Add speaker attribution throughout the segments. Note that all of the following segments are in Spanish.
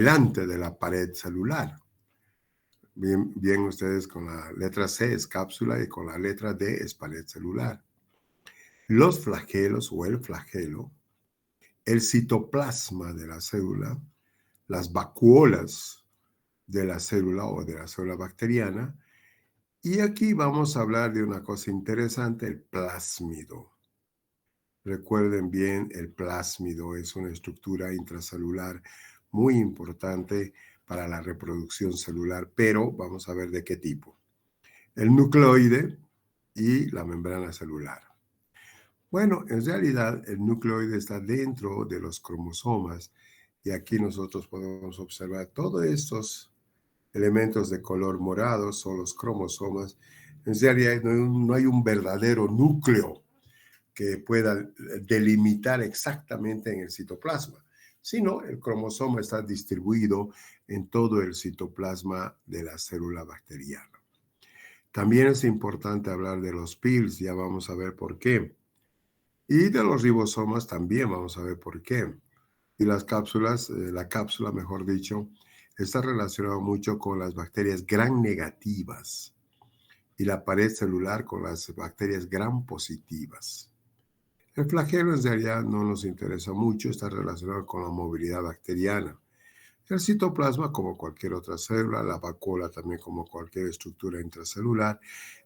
Speaker 1: delante de la pared celular. Bien ustedes con la letra C es cápsula y con la letra D es pared celular. Los flagelos o el flagelo, el citoplasma de la célula, las vacuolas de la célula o de la célula bacteriana. Y aquí vamos a hablar de una cosa interesante, el plásmido. Recuerden bien, el plásmido es una estructura intracelular muy importante para la reproducción celular, pero vamos a ver de qué tipo. El nucleoide y la membrana celular. Bueno, en realidad el nucleoide está dentro de los cromosomas y aquí nosotros podemos observar todos estos elementos de color morado son los cromosomas. En realidad no hay un verdadero núcleo que pueda delimitar exactamente en el citoplasma, sino el cromosoma está distribuido en todo el citoplasma de la célula bacteriana. También es importante hablar de los pils, ya vamos a ver por qué. Y de los ribosomas también vamos a ver por qué. Y las cápsulas, la cápsula, mejor dicho, está relacionado mucho con las bacterias gram negativas y la pared celular con las bacterias gram positivas. El flagelo en realidad no nos interesa mucho, está relacionado con la movilidad bacteriana. El citoplasma, como cualquier otra célula, la vacuola también como cualquier estructura intracelular,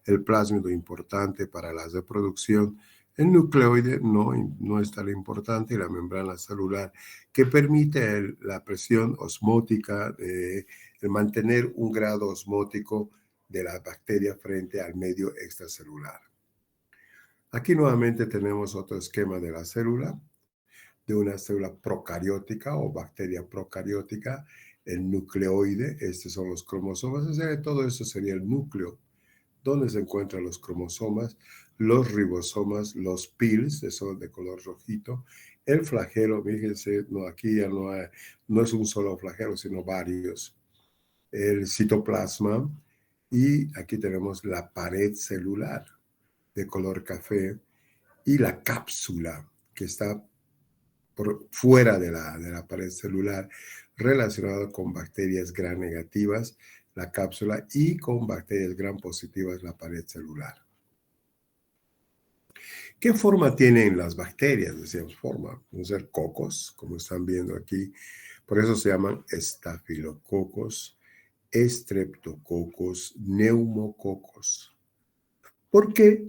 Speaker 1: el plásmido importante para la reproducción, el nucleoide no es tan importante y la membrana celular que permite la presión osmótica, el mantener un grado osmótico de la bacteria frente al medio extracelular. Aquí nuevamente tenemos otro esquema de la célula, de una célula procariótica o bacteria procariótica, el nucleoide, estos son los cromosomas, o sea, todo eso sería el núcleo, donde se encuentran los cromosomas, los ribosomas, los pils, esos de color rojito, el flagelo, fíjense, no, aquí ya no es un solo flagelo, sino varios, el citoplasma, y aquí tenemos la pared celular de color café, y la cápsula que está por fuera de la pared celular, relacionado con bacterias gram negativas, la cápsula, y con bacterias gram positivas, la pared celular. ¿Qué forma tienen las bacterias? Decíamos forma, pueden ser cocos, como están viendo aquí, por eso se llaman estafilococos, estreptococos, neumococos. ¿Por qué?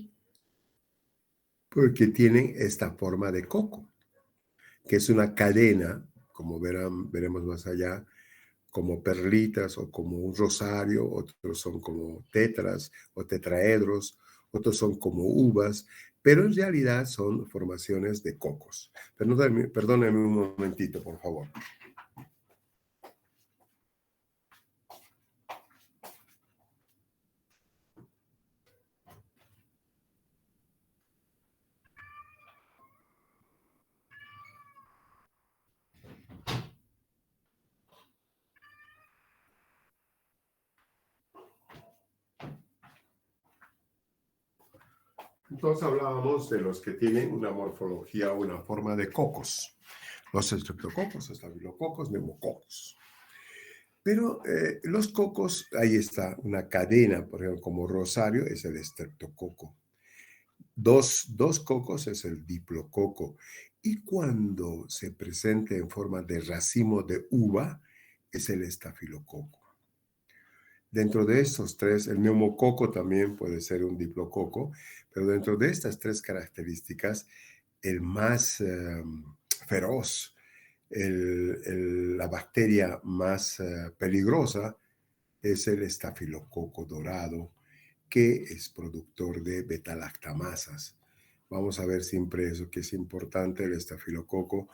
Speaker 1: Porque tienen esta forma de coco, que es una cadena, como veremos más allá, como perlitas o como un rosario, otros son como tetras o tetraedros, otros son como uvas, pero en realidad son formaciones de cocos. Perdónenme un momentito, por favor. Entonces hablábamos de los que tienen una morfología o una forma de cocos. Los estreptococos, estafilococos, neumococos. Pero los cocos, ahí está, una cadena, por ejemplo, como rosario, es el estreptococo. Dos cocos es el diplococo. Y cuando se presenta en forma de racimo de uva, es el estafilococo. Dentro de estos tres, el neumococo también puede ser un diplococo, pero dentro de estas tres características, el más feroz, la bacteria más peligrosa es el estafilococo dorado, que es productor de betalactamasas. Vamos a ver siempre eso, que es importante el estafilococo,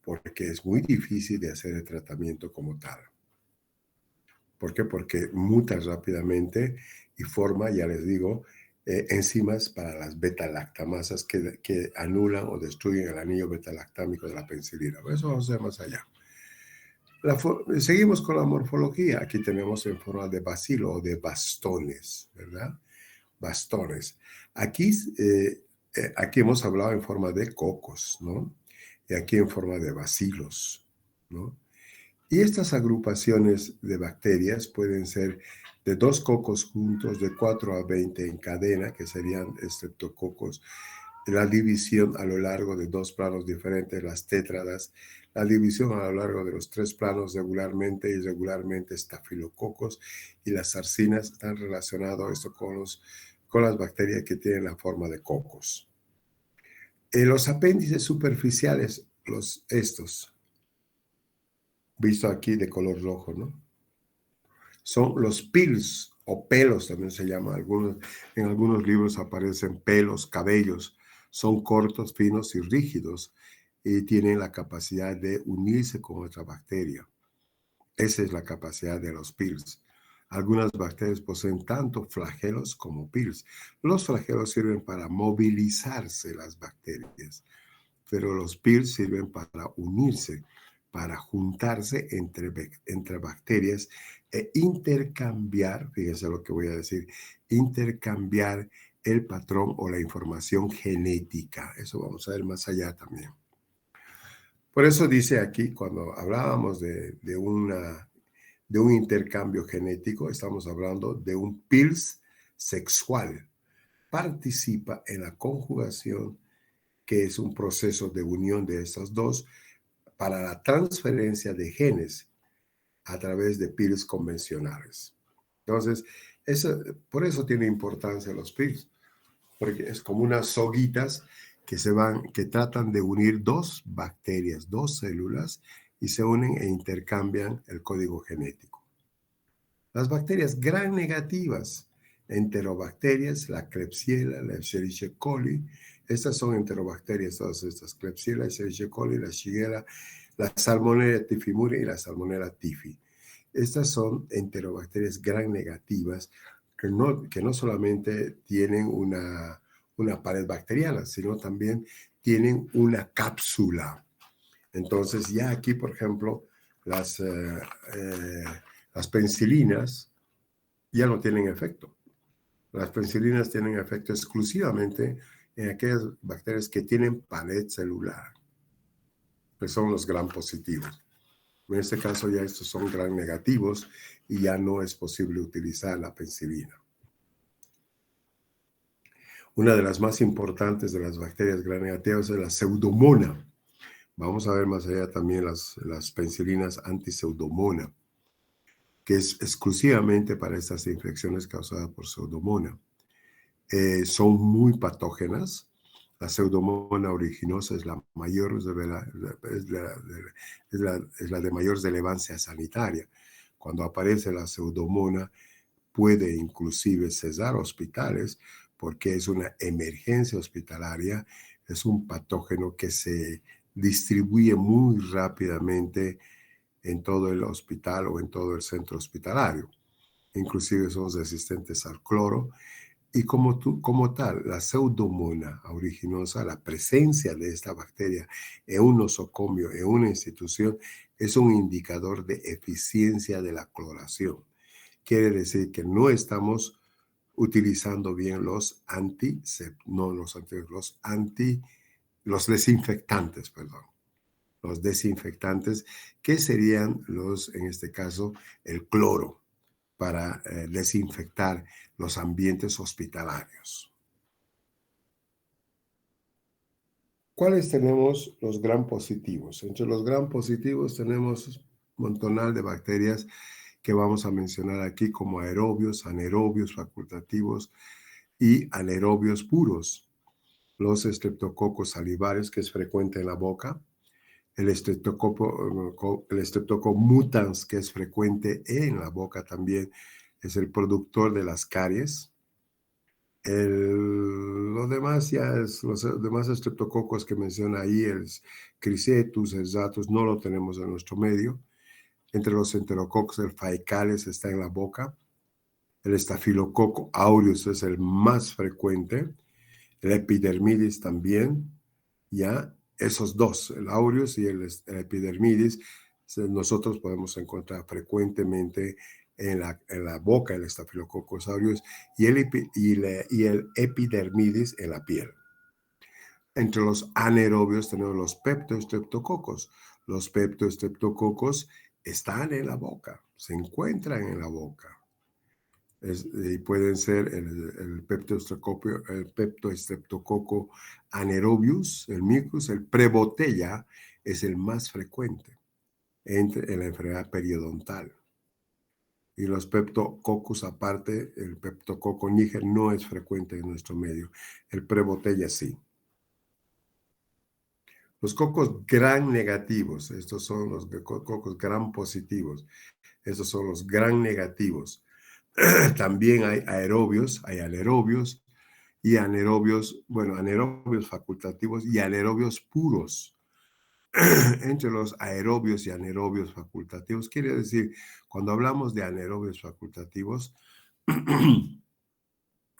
Speaker 1: porque es muy difícil de hacer el tratamiento como tal. ¿Por qué? Porque muta rápidamente y forma, ya les digo, enzimas para las betalactamasas que anulan o destruyen el anillo betalactámico de la penicilina. Eso vamos a ver más allá. Seguimos con la morfología. Aquí tenemos en forma de bacilo o de bastones, ¿verdad? Bastones. Aquí hemos hablado en forma de cocos, ¿no? Y aquí en forma de bacilos, ¿no? Y estas agrupaciones de bacterias pueden ser de 2 cocos juntos, de 4 a 20 en cadena, que serían estreptococos. La división a lo largo de 2 planos diferentes, las tétradas. La división a lo largo de los 3 planos regularmente y irregularmente, estafilococos. Y las sarcinas están relacionados esto con las bacterias que tienen la forma de cocos. Los apéndices superficiales, estos, visto aquí de color rojo, ¿no? Son los pils o pelos, también se llama. En algunos libros aparecen pelos, cabellos. Son cortos, finos y rígidos y tienen la capacidad de unirse con otra bacteria. Esa es la capacidad de los pils. Algunas bacterias poseen tanto flagelos como pils. Los flagelos sirven para movilizarse las bacterias, pero los pils sirven para unirse, para juntarse entre bacterias e intercambiar, fíjense lo que voy a decir, intercambiar el patrón o la información genética. Eso vamos a ver más allá también. Por eso dice aquí, cuando hablábamos de un intercambio genético, estamos hablando de un pils sexual. Participa en la conjugación, que es un proceso de unión de estas dos para la transferencia de genes a través de pils convencionales. Entonces, por eso tiene importancia los pils, porque es como unas soguitas que tratan de unir 2 bacterias, 2 células, y se unen e intercambian el código genético. Las bacterias gram negativas, enterobacterias, la Klebsiella, la Escherichia coli, estas son enterobacterias, todas estas, Klebsiella, Escherichia coli, la Shigella, la Salmonella typhimuriae y la Salmonella typhi. Estas son enterobacterias gram negativas que no solamente tienen una pared bacteriana, sino también tienen una cápsula. Entonces, ya aquí, por ejemplo, las penicilinas ya no tienen efecto. Las penicilinas tienen efecto exclusivamente en aquellas bacterias que tienen pared celular, que son los gram positivos. En este caso ya estos son gram negativos y ya no es posible utilizar la penicilina. Una de las más importantes de las bacterias gram negativas es la Pseudomonas. Vamos a ver más allá también las penicilinas anti-Pseudomonas, que es exclusivamente para estas infecciones causadas por Pseudomonas. Son muy patógenas. La Pseudomonas aeruginosa es la de mayor relevancia sanitaria. Cuando aparece la Pseudomonas, puede inclusive cesar hospitales porque es una emergencia hospitalaria, es un patógeno que se distribuye muy rápidamente en todo el hospital o en todo el centro hospitalario. Inclusive son resistentes al cloro y como tal, la Pseudomonas aeruginosa, la presencia de esta bacteria en un nosocomio, en una institución, es un indicador de eficiencia de la cloración. Quiere decir que no estamos utilizando bien los desinfectantes, perdón. Los desinfectantes, que serían en este caso, el cloro, para desinfectar los ambientes hospitalarios. ¿Cuáles tenemos los gram positivos? Entre los gram positivos tenemos un montonal de bacterias que vamos a mencionar aquí, como aerobios, anaerobios facultativos y anaerobios puros. Los estreptococos salivares, que es frecuente en la boca. El Streptococcus mutans, que es frecuente en la boca también, es el productor de las caries. Los demás estreptococos que menciona ahí, el Cricetus, el Zatus, no lo tenemos en nuestro medio. Entre los enterococos, el Faecales está en la boca. El Staphylococcus aureus es el más frecuente. El Epidermidis también, ¿ya? Esos dos, el aureus y el epidermidis, nosotros podemos encontrar frecuentemente en la boca, el Staphylococcus aureus y el epidermidis en la piel. Entre los anaerobios tenemos los peptostreptococos. Los peptostreptococos están en la boca, se encuentran en la boca. Y pueden ser el Peptostreptococo anaerobius, el micus, el prebotella es el más frecuente en la enfermedad periodontal. Y los peptococcus aparte, el peptococo níger no es frecuente en nuestro medio. El prebotella sí. Los cocos gram negativos, estos son los cocos gram positivos, estos son los gram negativos. También hay aerobios, hay anaerobios y anaerobios, bueno, anaerobios facultativos y anaerobios puros. Entre los aerobios y anaerobios facultativos, quiere decir, cuando hablamos de anaerobios facultativos,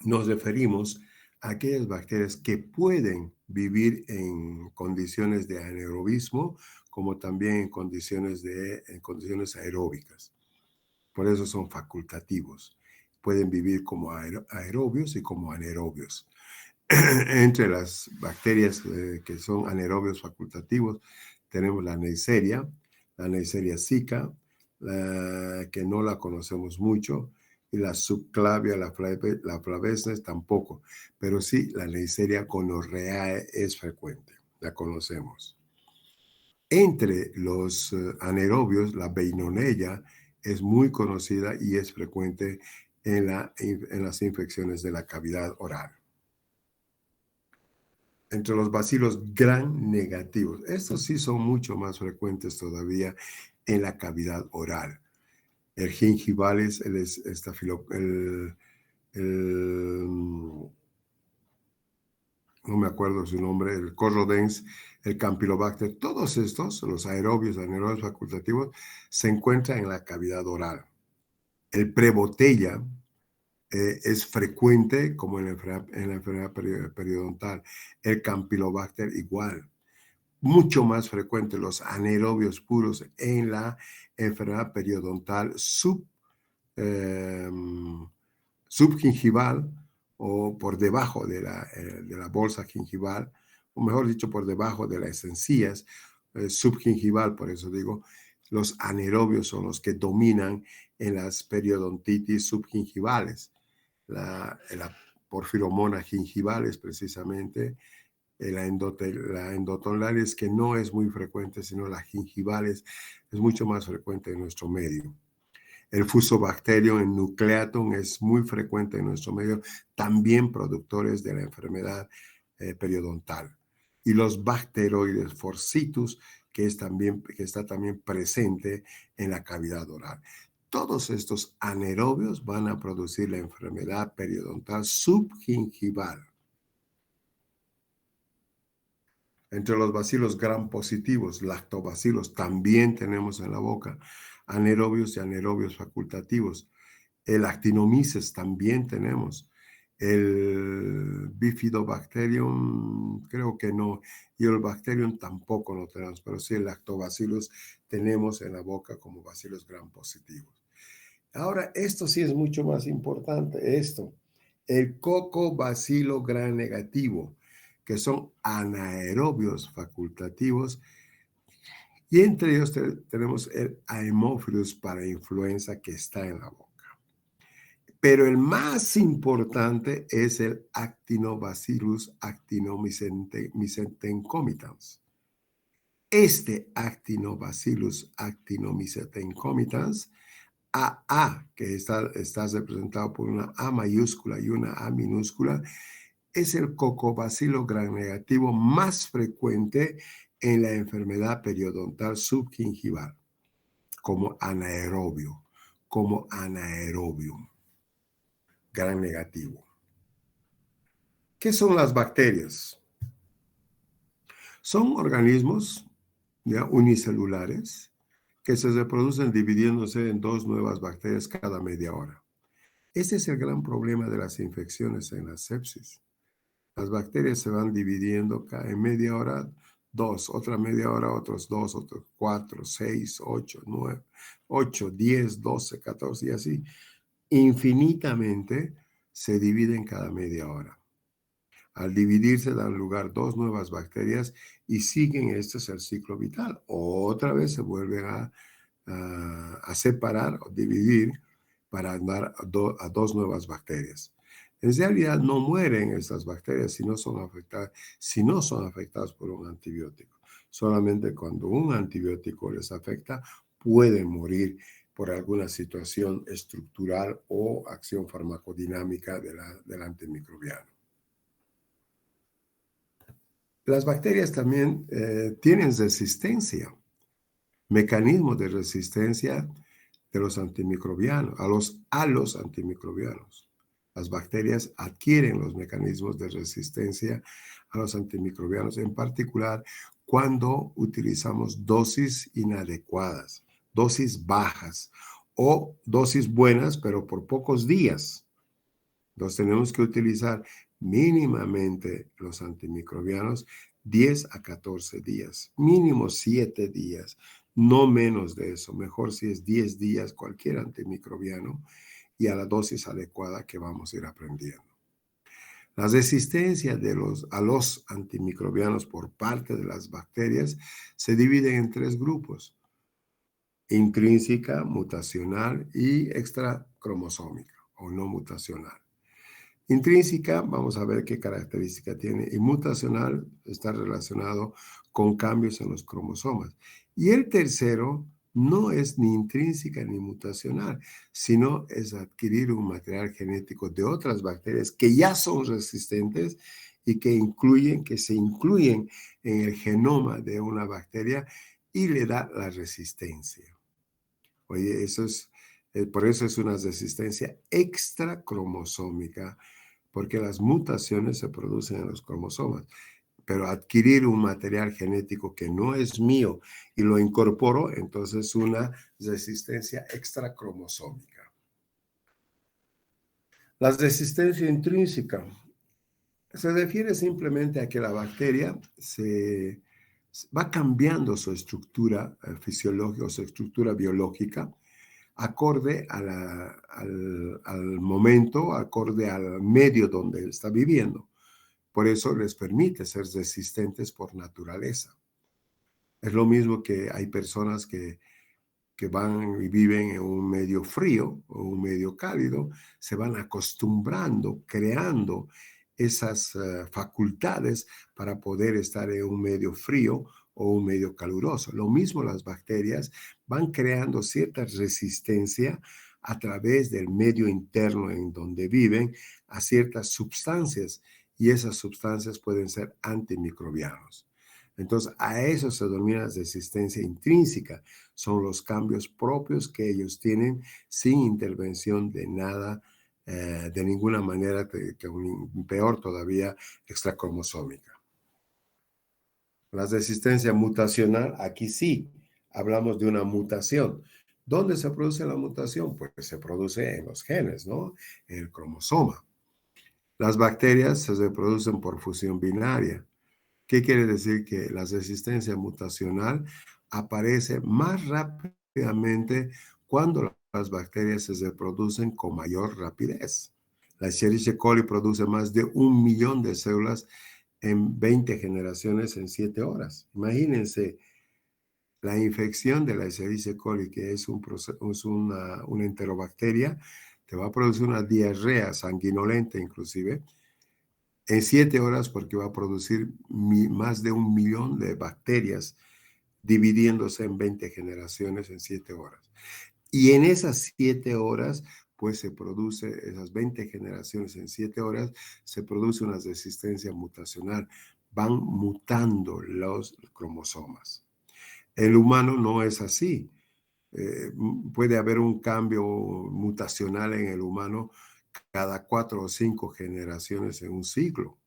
Speaker 1: nos referimos a aquellas bacterias que pueden vivir en condiciones de anaerobismo, como también en condiciones aeróbicas. Por eso son facultativos. Pueden vivir como aerobios y como anaerobios. Entre las bacterias que son anaerobios facultativos, tenemos la Neisseria zika, que no la conocemos mucho, y la subclavia, la flavescens tampoco, pero sí la Neisseria gonorrhoeae es frecuente, la conocemos. Entre los anaerobios, la Beinonella es muy conocida y es frecuente en las infecciones de la cavidad oral. Entre los bacilos gram negativos, estos sí son mucho más frecuentes todavía en la cavidad oral. El gingivalis, no me acuerdo su nombre, el Corrodens, el Campylobacter, todos estos, los anaerobios facultativos, se encuentran en la cavidad oral. El prebotella es frecuente como en la enfermedad periodontal. El Campylobacter igual. Mucho más frecuente los anaerobios puros en la enfermedad periodontal subgingival o por debajo de la bolsa gingival, o mejor dicho, por debajo de las encías, subgingival, por eso digo, los anaerobios son los que dominan en las periodontitis subgingivales. La porfiromona gingivalis, precisamente, la endotolaris, que no es muy frecuente, sino la gingivalis es mucho más frecuente en nuestro medio. El Fusobacterium nucleatum es muy frecuente en nuestro medio, también productores de la enfermedad periodontal. Y los bacteroides forcitus, que está también presente en la cavidad oral. Todos estos anaerobios van a producir la enfermedad periodontal subgingival. Entre los bacilos gram positivos, lactobacilos, también tenemos en la boca anaerobios y anaerobios facultativos. El Actinomyces también tenemos. El Bifidobacterium, creo que no. Y el Bacterium tampoco lo tenemos, pero sí el Lactobacillus tenemos en la boca como bacilos gram positivos. Ahora, esto sí es mucho más importante, esto. El Cocobacilo gram negativo, que son anaerobios facultativos, y entre ellos tenemos el Haemophilus parainfluenza que está en la boca. Pero el más importante es el Actinobacillus actinomycetencomitans. Este Actinobacillus actinomycetencomitans, AA, que está representado por una A mayúscula y una A minúscula, es el cocobacilo gram negativo más frecuente en la enfermedad periodontal subgingival, como anaerobio, gram negativo. ¿Qué son las bacterias? Son organismos unicelulares que se reproducen dividiéndose en dos nuevas bacterias cada media hora. Este es el gran problema de las infecciones en la sepsis. Las bacterias se van dividiendo en media hora, dos, otra media hora, otros dos, otros 4, 6, 8, 9, 8, 10, 12, 14 y así. Infinitamente se dividen cada media hora. Al dividirse dan lugar dos nuevas bacterias y siguen, este es el ciclo vital. Otra vez se vuelven a a separar o dividir para dar a dos nuevas bacterias. En realidad no mueren estas bacterias si no son afectadas por un antibiótico. Solamente cuando un antibiótico les afecta, pueden morir por alguna situación estructural o acción farmacodinámica del antimicrobiano. Las bacterias también tienen resistencia, mecanismos de resistencia de los antimicrobianos, a los antimicrobianos. Las bacterias adquieren los mecanismos de resistencia a los antimicrobianos, en particular cuando utilizamos dosis inadecuadas, dosis bajas o dosis buenas, pero por pocos días. Entonces tenemos que utilizar mínimamente los antimicrobianos 10 a 14 días, mínimo 7 días, no menos de eso. Mejor si es 10 días cualquier antimicrobiano y a la dosis adecuada que vamos a ir aprendiendo. La resistencia a los antimicrobianos por parte de las bacterias se divide en 3 grupos: intrínseca, mutacional y extracromosómica o no mutacional. Intrínseca, vamos a ver qué característica tiene, y mutacional está relacionado con cambios en los cromosomas. Y el tercero no es ni intrínseca ni mutacional, sino es adquirir un material genético de otras bacterias que ya son resistentes y que se incluyen en el genoma de una bacteria y le da la resistencia. Oye, por eso es una resistencia extracromosómica, porque las mutaciones se producen en los cromosomas. Pero adquirir un material genético que no es mío y lo incorporo, entonces una resistencia extracromosómica. La resistencia intrínseca se refiere simplemente a que la bacteria va cambiando su estructura fisiológica o su estructura biológica acorde al momento, acorde al medio donde está viviendo. Por eso les permite ser resistentes por naturaleza. Es lo mismo que hay personas que van y viven en un medio frío o un medio cálido, se van acostumbrando, creando esas facultades para poder estar en un medio frío o un medio caluroso. Lo mismo las bacterias van creando cierta resistencia a través del medio interno en donde viven a ciertas sustancias, y esas sustancias pueden ser antimicrobianos. Entonces, a eso se denomina resistencia intrínseca. Son los cambios propios que ellos tienen sin intervención de nada, de ninguna manera, peor todavía, extracromosómica. La resistencia mutacional, aquí sí, hablamos de una mutación. ¿Dónde se produce la mutación? Pues se produce en los genes, ¿no? En el cromosoma. Las bacterias se reproducen por fusión binaria. ¿Qué quiere decir? Que la resistencia mutacional aparece más rápidamente cuando las bacterias se reproducen con mayor rapidez. La Escherichia coli produce más de 1 millón de células en 20 generaciones en 7 horas. Imagínense, la infección de la Escherichia coli, que es una enterobacteria, te va a producir una diarrea sanguinolenta inclusive, en 7 horas, porque va a producir más de 1 millón de bacterias dividiéndose en 20 generaciones en 7 horas. Y en esas 7 horas, pues se produce, esas 20 generaciones en 7 horas, se produce una resistencia mutacional. Van mutando los cromosomas. El humano no es así. Puede haber un cambio mutacional en el humano cada 4 o 5 generaciones en un siglo.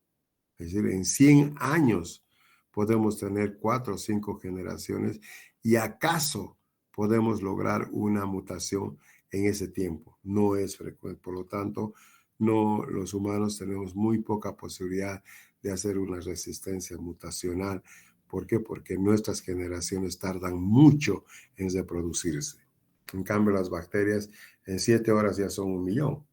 Speaker 1: Es decir, en 100 años podemos tener 4 o 5 generaciones y acaso podemos lograr una mutación en ese tiempo. No es frecuente. Por lo tanto, no, los humanos tenemos muy poca posibilidad de hacer una resistencia mutacional. ¿Por qué? Porque nuestras generaciones tardan mucho en reproducirse. En cambio, las bacterias en 7 horas ya son 1 millón.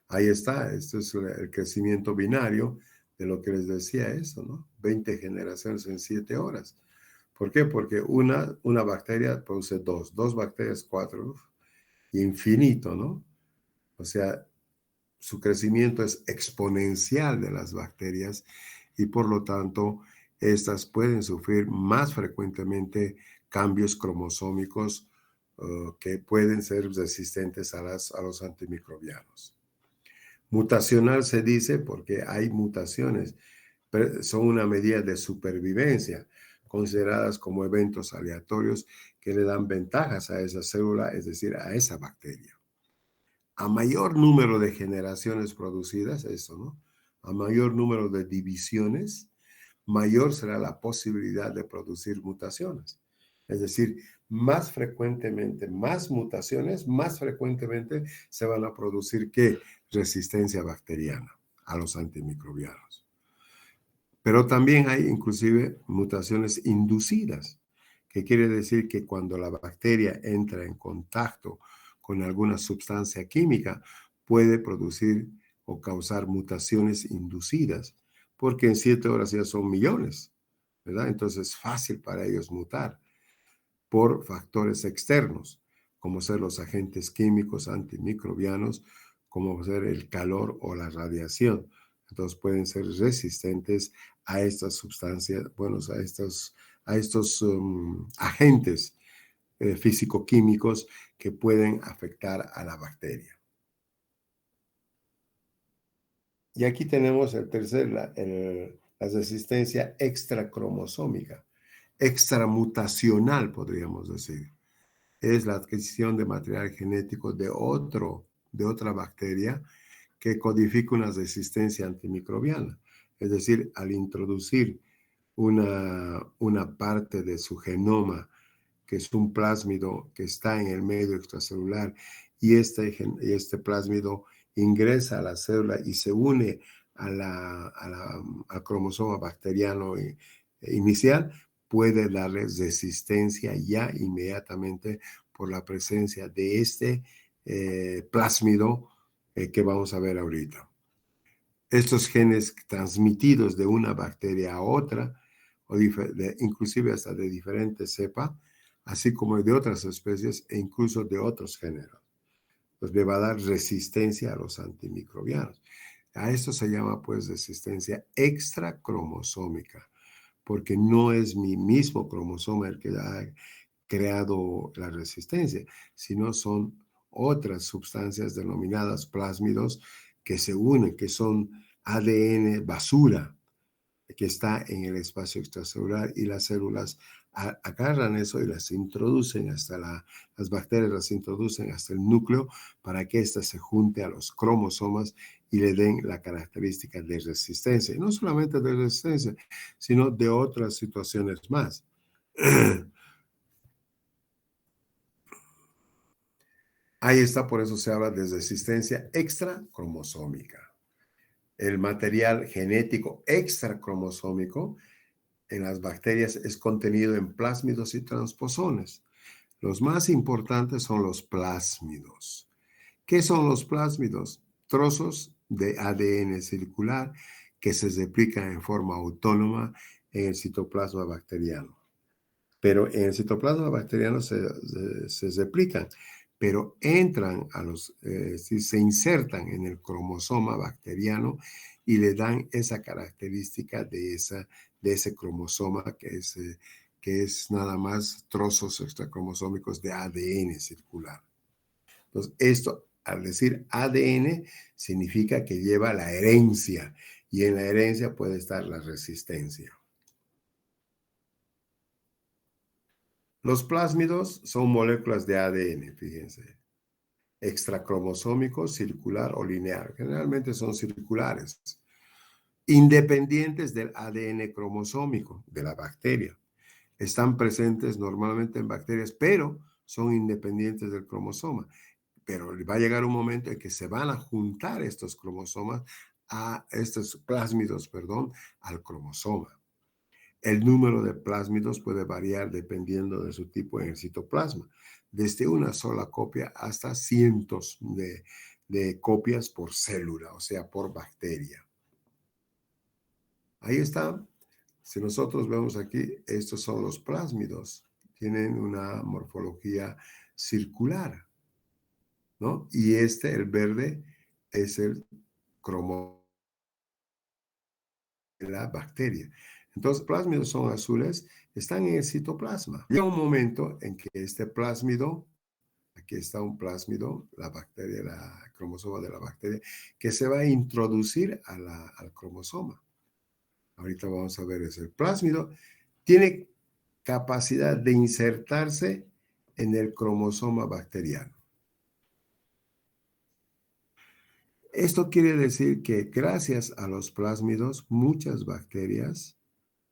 Speaker 1: Ahí está, esto es el crecimiento binario de lo que les decía eso, ¿no? 20 generaciones en 7 horas. ¿Por qué? Porque una bacteria produce dos bacterias, cuatro, infinito, ¿no? O sea, su crecimiento es exponencial de las bacterias y por lo tanto, estas pueden sufrir más frecuentemente cambios cromosómicos que pueden ser resistentes a los antimicrobianos. Mutacional se dice porque hay mutaciones, pero son una medida de supervivencia, consideradas como eventos aleatorios que le dan ventajas a esa célula, es decir, a esa bacteria. A mayor número de generaciones producidas, eso, ¿no? A mayor número de divisiones, mayor será la posibilidad de producir mutaciones. Es decir, más frecuentemente, más mutaciones, más frecuentemente se van a producir ¿qué? Resistencia bacteriana a los antimicrobianos. Pero también hay inclusive mutaciones inducidas, que quiere decir que cuando la bacteria entra en contacto con alguna sustancia química, puede producir o causar mutaciones inducidas, porque en 7 horas ya son millones, ¿verdad? Entonces es fácil para ellos mutar por factores externos, como ser los agentes químicos antimicrobianos, como ser el calor o la radiación. Entonces pueden ser resistentes a estas sustancias, bueno, a estos agentes físico-químicos que pueden afectar a la bacteria. Y aquí tenemos el tercer, la resistencia extracromosómica, extramutacional, podríamos decir. Es la adquisición de material genético de otra bacteria que codifica una resistencia antimicrobiana. Es decir, al introducir una parte de su genoma, que es un plásmido que está en el medio extracelular, y este plásmido ingresa a la célula y se une al cromosoma bacteriano inicial, puede darle resistencia ya inmediatamente por la presencia de este plásmido que vamos a ver ahorita. Estos genes transmitidos de una bacteria a otra, inclusive hasta de diferentes cepas, así como de otras especies e incluso de otros géneros, pues le va a dar resistencia a los antimicrobianos. A esto se llama pues resistencia extracromosómica, porque no es mi mismo cromosoma el que ha creado la resistencia, sino son otras sustancias denominadas plásmidos que se unen, que son ADN basura, que está en el espacio extracelular, y las células agarran eso y las bacterias las introducen hasta el núcleo para que ésta se junte a los cromosomas y le den la característica de resistencia. Y no solamente de resistencia, sino de otras situaciones más. Ahí está, por eso se habla de resistencia extracromosómica. El material genético extracromosómico en las bacterias es contenido en plásmidos y transposones. Los más importantes son los plásmidos. ¿Qué son los plásmidos? Trozos de ADN circular que se replican en forma autónoma en el citoplasma bacteriano. Pero en el citoplasma bacteriano se replican, pero entran se insertan en el cromosoma bacteriano y le dan esa característica de ese cromosoma que es nada más trozos extracromosómicos de ADN circular. Entonces, esto, al decir ADN, significa que lleva la herencia, y en la herencia puede estar la resistencia. Los plásmidos son moléculas de ADN, fíjense, extracromosómico, circular o lineal. Generalmente son circulares, independientes del ADN cromosómico de la bacteria. Están presentes normalmente en bacterias, pero son independientes del cromosoma. Pero va a llegar un momento en que se van a juntar estos plásmidos, al cromosoma. El número de plásmidos puede variar dependiendo de su tipo en el citoplasma, desde una sola copia hasta cientos de copias por célula, o sea, por bacteria. Ahí está. Si nosotros vemos aquí, estos son los plásmidos. Tienen una morfología circular, ¿no? Y el verde, es el cromo de la bacteria. Entonces, plásmidos son azules, están en el citoplasma. Llega un momento en que este plásmido, aquí está un plásmido, la bacteria, la cromosoma de la bacteria, que se va a introducir al cromosoma. Ahorita vamos a ver eso. El plásmido tiene capacidad de insertarse en el cromosoma bacteriano. Esto quiere decir que gracias a los plásmidos, muchas bacterias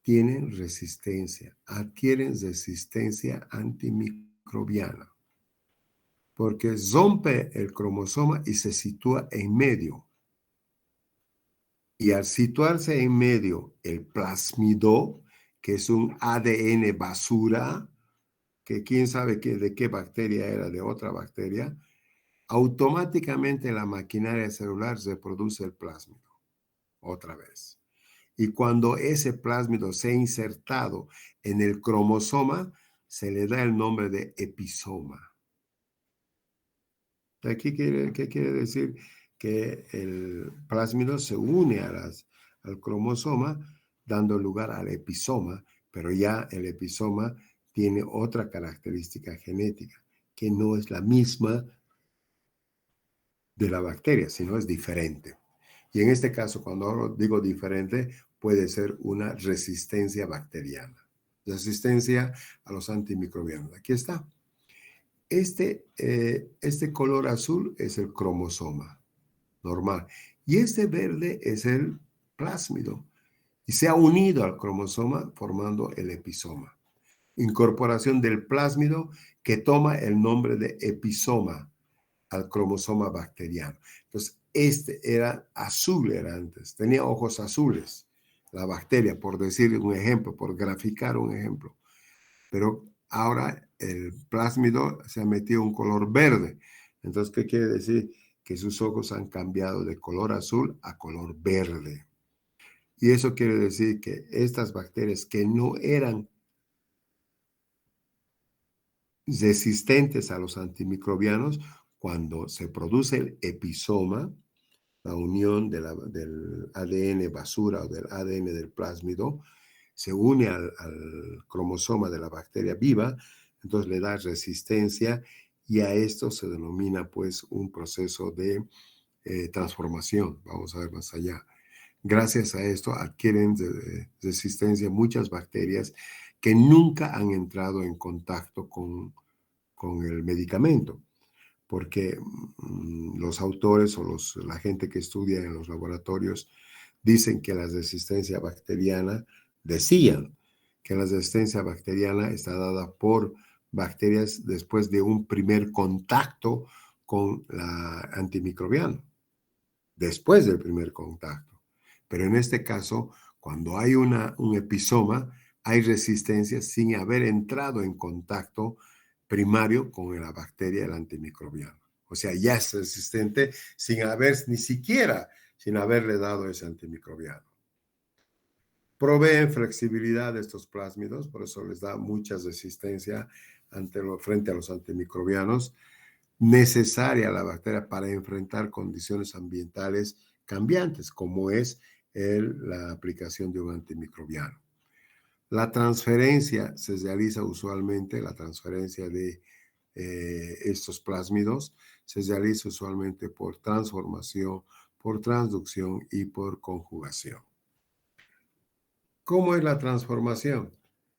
Speaker 1: tienen resistencia, adquieren resistencia antimicrobiana, porque rompe el cromosoma y se sitúa en medio. Y al situarse en medio el plásmido, que es un ADN basura, que quién sabe de qué bacteria era, de otra bacteria, automáticamente la maquinaria celular reproduce el plásmido otra vez. Y cuando ese plásmido se ha insertado en el cromosoma, se le da el nombre de episoma. Aquí ¿qué quiere decir? Que el plásmido se une al cromosoma, dando lugar al episoma, pero ya el episoma tiene otra característica genética, que no es la misma de la bacteria, sino es diferente. Y en este caso, cuando digo diferente, puede ser una resistencia bacteriana, resistencia a los antimicrobianos. Aquí está. Este color azul es el cromosoma normal y este verde es el plásmido y se ha unido al cromosoma formando el episoma. Incorporación del plásmido que toma el nombre de episoma al cromosoma bacteriano. Entonces, era azul, era antes, tenía ojos azules, la bacteria, por decir un ejemplo, por graficar un ejemplo. Pero ahora el plásmido se ha metido un color verde. Entonces, ¿qué quiere decir? Que sus ojos han cambiado de color azul a color verde. Y eso quiere decir que estas bacterias que no eran resistentes a los antimicrobianos, cuando se produce el episoma, la unión del ADN basura o del ADN del plásmido, se une al cromosoma de la bacteria viva, entonces le da resistencia y a esto se denomina pues un proceso de transformación. Vamos a ver más allá. Gracias a esto adquieren resistencia muchas bacterias que nunca han entrado en contacto con el medicamento, porque los autores o la gente que estudia en los laboratorios dicen que la resistencia bacteriana, decían que la resistencia bacteriana está dada por bacterias después de un primer contacto con la antimicrobiana, después del primer contacto. Pero en este caso, cuando hay un episoma, hay resistencia sin haber entrado en contacto primario con la bacteria del antimicrobiano. O sea, ya es resistente sin haberle dado ese antimicrobiano. Proveen flexibilidad a estos plásmidos, por eso les da mucha resistencia frente a los antimicrobianos, necesaria a la bacteria para enfrentar condiciones ambientales cambiantes, como es la aplicación de un antimicrobiano. La transferencia se realiza usualmente, la transferencia de estos plásmidos se realiza usualmente por transformación, por transducción y por conjugación. ¿Cómo es la transformación?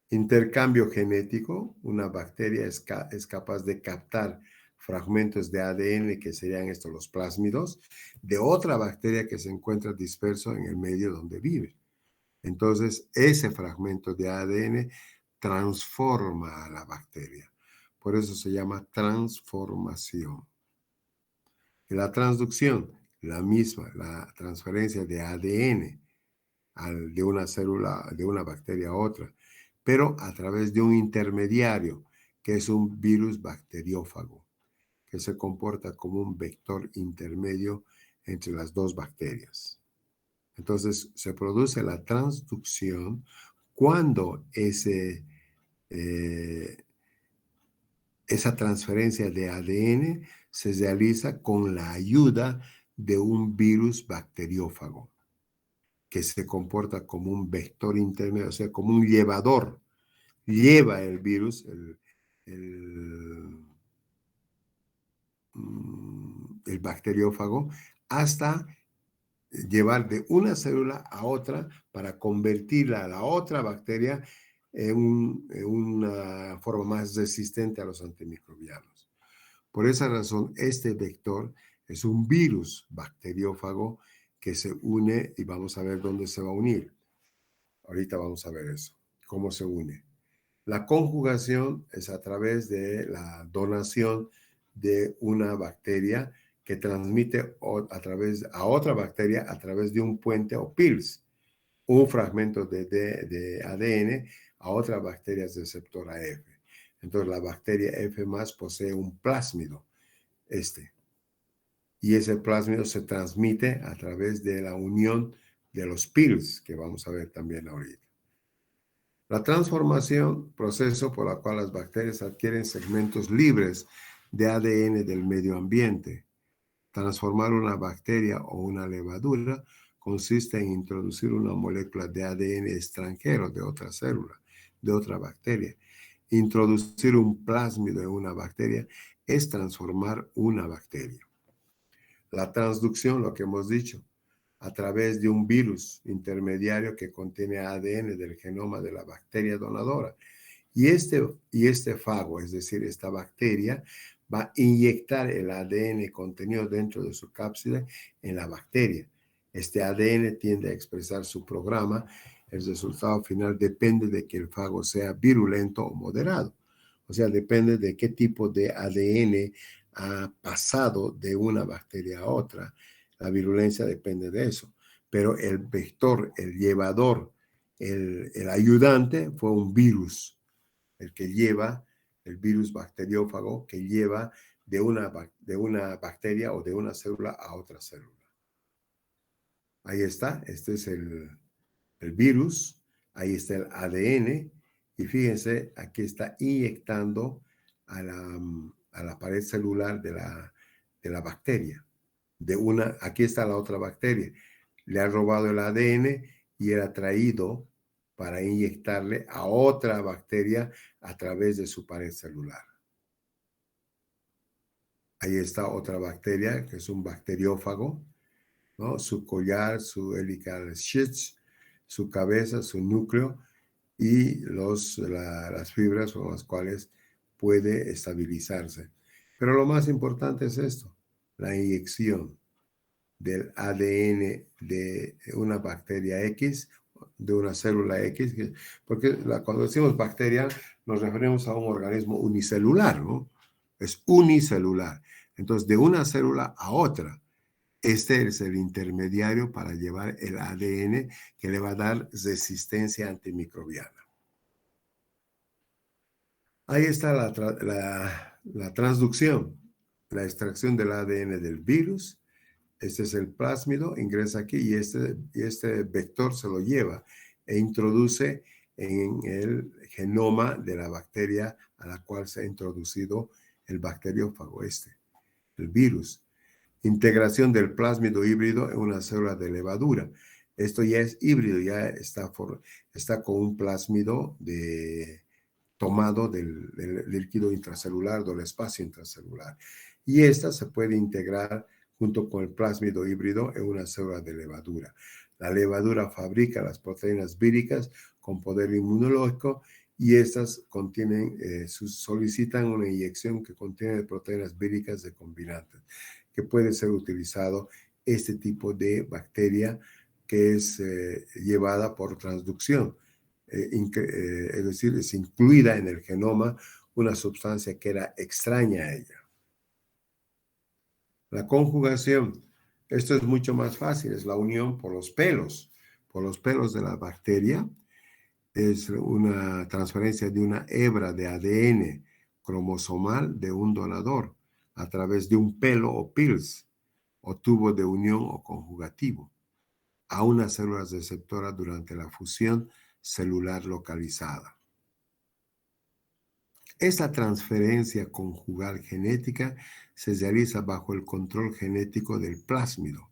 Speaker 1: Intercambio genético. Una bacteria es capaz de captar fragmentos de ADN, que serían estos los plásmidos, de otra bacteria que se encuentra disperso en el medio donde vive. Entonces, ese fragmento de ADN transforma a la bacteria. Por eso se llama transformación. Y la transducción, la misma, la transferencia de ADN de una célula, de una bacteria a otra, pero a través de un intermediario, que es un virus bacteriófago, que se comporta como un vector intermedio entre las dos bacterias. Entonces, se produce la transducción cuando esa transferencia de ADN se realiza con la ayuda de un virus bacteriófago que se comporta como un vector intermedio, o sea, como un llevador. Lleva el virus, el bacteriófago, hasta llevar de una célula a otra para convertirla a la otra bacteria en una forma más resistente a los antimicrobianos. Por esa razón, este vector es un virus bacteriófago que se une y vamos a ver dónde se va a unir. Ahorita vamos a ver eso, cómo se une. La conjugación es a través de la donación de una bacteria que transmite a otra bacteria a través de un puente o pils, un fragmento de ADN a otra bacteria receptora F. Entonces la bacteria F más posee un plásmido, y ese plásmido se transmite a través de la unión de los pils, que vamos a ver también ahorita. La transformación, proceso por el cual las bacterias adquieren segmentos libres de ADN del medio ambiente. Transformar una bacteria o una levadura consiste en introducir una molécula de ADN extranjero de otra célula, de otra bacteria. Introducir un plásmido en una bacteria es transformar una bacteria. La transducción, lo que hemos dicho, a través de un virus intermediario que contiene ADN del genoma de la bacteria donadora. Y este fago, es decir, esta bacteria, va a inyectar el ADN contenido dentro de su cápsula en la bacteria. Este ADN tiende a expresar su programa. El resultado final depende de que el fago sea virulento o moderado. O sea, depende de qué tipo de ADN ha pasado de una bacteria a otra. La virulencia depende de eso. Pero el vector, el llevador, el ayudante fue un virus, el que lleva, el virus bacteriófago que lleva de una bacteria o de una célula a otra célula. Ahí está, este es el virus, ahí está el ADN, y fíjense, aquí está inyectando a la pared celular de la bacteria. Aquí está la otra bacteria. Le ha robado el ADN y era traído para inyectarle a otra bacteria a través de su pared celular. Ahí está otra bacteria que es un bacteriófago, ¿no? Su collar, su helical sheath, su cabeza, su núcleo y las fibras con las cuales puede estabilizarse. Pero lo más importante es esto, la inyección del ADN de una bacteria X, de una célula X, porque cuando decimos bacteria nos referimos a un organismo unicelular, ¿no? Es unicelular. Entonces, de una célula a otra, este es el intermediario para llevar el ADN que le va a dar resistencia antimicrobiana. Ahí está la transducción, la extracción del ADN del virus. Este es el plásmido, ingresa aquí y este vector se lo lleva e introduce en el genoma de la bacteria a la cual se ha introducido el bacteriófago, el virus. Integración del plásmido híbrido en una célula de levadura. Esto ya es híbrido, ya está con un plásmido tomado del líquido intracelular, del espacio intracelular. Y esta se puede integrar junto con el plásmido híbrido en una célula de levadura. La levadura fabrica las proteínas víricas con poder inmunológico y estas solicitan una inyección que contiene proteínas víricas recombinantes, que puede ser utilizado este tipo de bacteria que es llevada por transducción. Es decir, es incluida en el genoma una sustancia que era extraña a ella. La conjugación, esto es mucho más fácil, es la unión por los pelos de la bacteria. Es una transferencia de una hebra de ADN cromosomal de un donador a través de un pelo o pils o tubo de unión o conjugativo a una célula receptora durante la fusión celular localizada. Esta transferencia conjugal genética se realiza bajo el control genético del plásmido,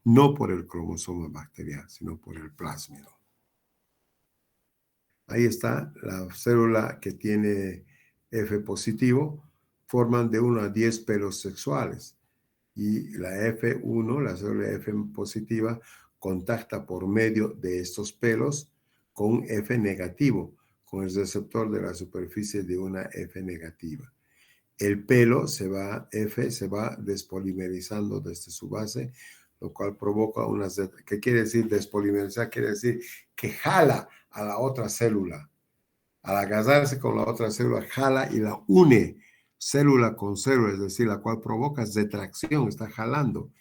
Speaker 1: no por el cromosoma bacterial, sino por el plásmido. Ahí está la célula que tiene F positivo, forman de 1 a 10 pelos sexuales. Y la F1, la célula F positiva, contacta por medio de estos pelos con F negativo, con el receptor de la superficie de una F negativa. El pelo F se va despolimerizando desde su base, lo cual provoca una... ¿Qué quiere decir despolimerizar? Quiere decir que jala a la otra célula. Al agarrarse con la otra célula, jala y la une célula con célula, es decir, la cual provoca retracción, está jalando.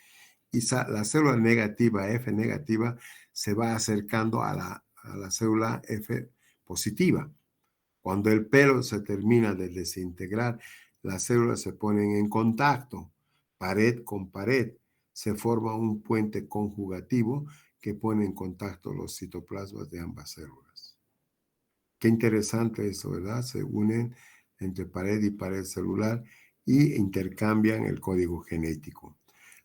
Speaker 1: Y la célula negativa, F negativa, se va acercando a la célula F positiva. Cuando el pelo se termina de desintegrar, las células se ponen en contacto, pared con pared. Se forma un puente conjugativo que pone en contacto los citoplasmas de ambas células. Qué interesante eso, ¿verdad? Se unen entre pared y pared celular y intercambian el código genético.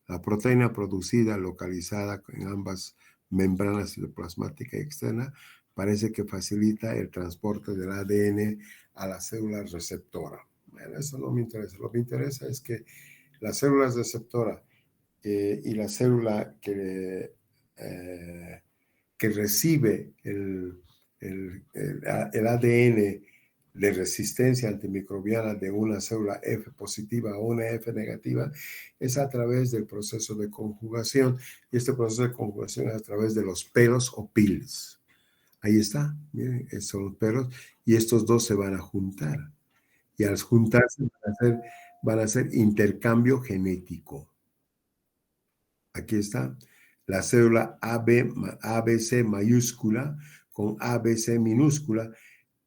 Speaker 1: La proteína producida localizada en ambas membranas citoplasmática externa parece que facilita el transporte del ADN a la célula receptora. Bueno, eso no me interesa. Lo que me interesa es que la célula receptora y la célula que recibe el ADN de resistencia antimicrobiana de una célula F positiva a una F negativa es a través del proceso de conjugación, y este proceso de conjugación es a través de los pelos o pils. Ahí está, miren, son los pelos, y estos dos se van a juntar, y al juntarse van a hacer intercambio genético. Aquí está la célula ABC mayúscula con ABC minúscula.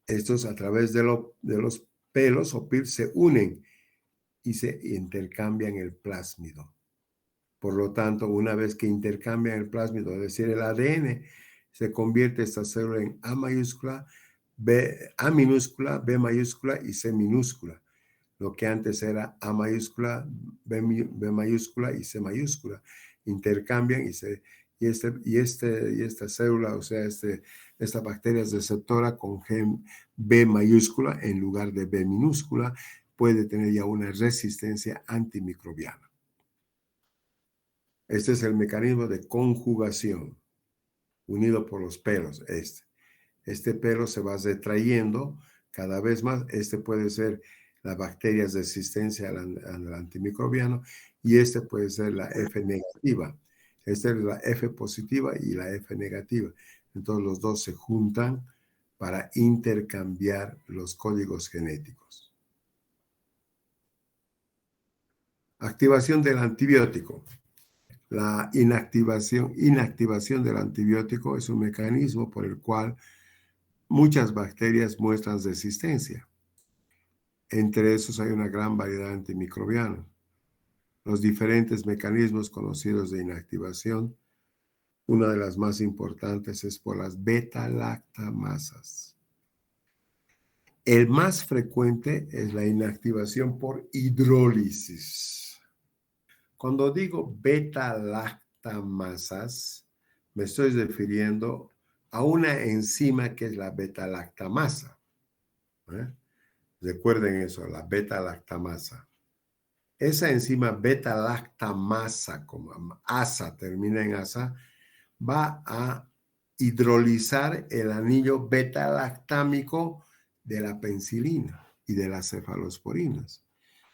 Speaker 1: Estos a través de los pelos o pils se unen y se intercambian el plásmido. Por lo tanto, una vez que intercambian el plásmido, es decir, el ADN, se convierte esta célula en A mayúscula, A minúscula, B mayúscula y C minúscula. Lo que antes era A mayúscula, B mayúscula y C mayúscula. Intercambian y esta célula, o sea, esta bacteria receptora con gen B mayúscula en lugar de B minúscula, puede tener ya una resistencia antimicrobiana. Este es el mecanismo de conjugación, unido por los pelos. Este pelo se va retrayendo cada vez más. Este puede ser la bacteria de resistencia al antimicrobiano, y este puede ser la F negativa. Esta es la F positiva y la F negativa. Entonces los dos se juntan para intercambiar los códigos genéticos. Activación del antibiótico. La inactivación del antibiótico es un mecanismo por el cual muchas bacterias muestran resistencia. Entre esos hay una gran variedad de antimicrobianos. Los diferentes mecanismos conocidos de inactivación, una de las más importantes es por las beta-lactamasas. El más frecuente es la inactivación por hidrólisis. Cuando digo beta-lactamasas, me estoy refiriendo a una enzima que es la beta-lactamasa. Recuerden eso, la beta-lactamasa. Esa enzima beta-lactamasa, como asa, termina en asa, va a hidrolizar el anillo beta-lactámico de la penicilina y de las cefalosporinas,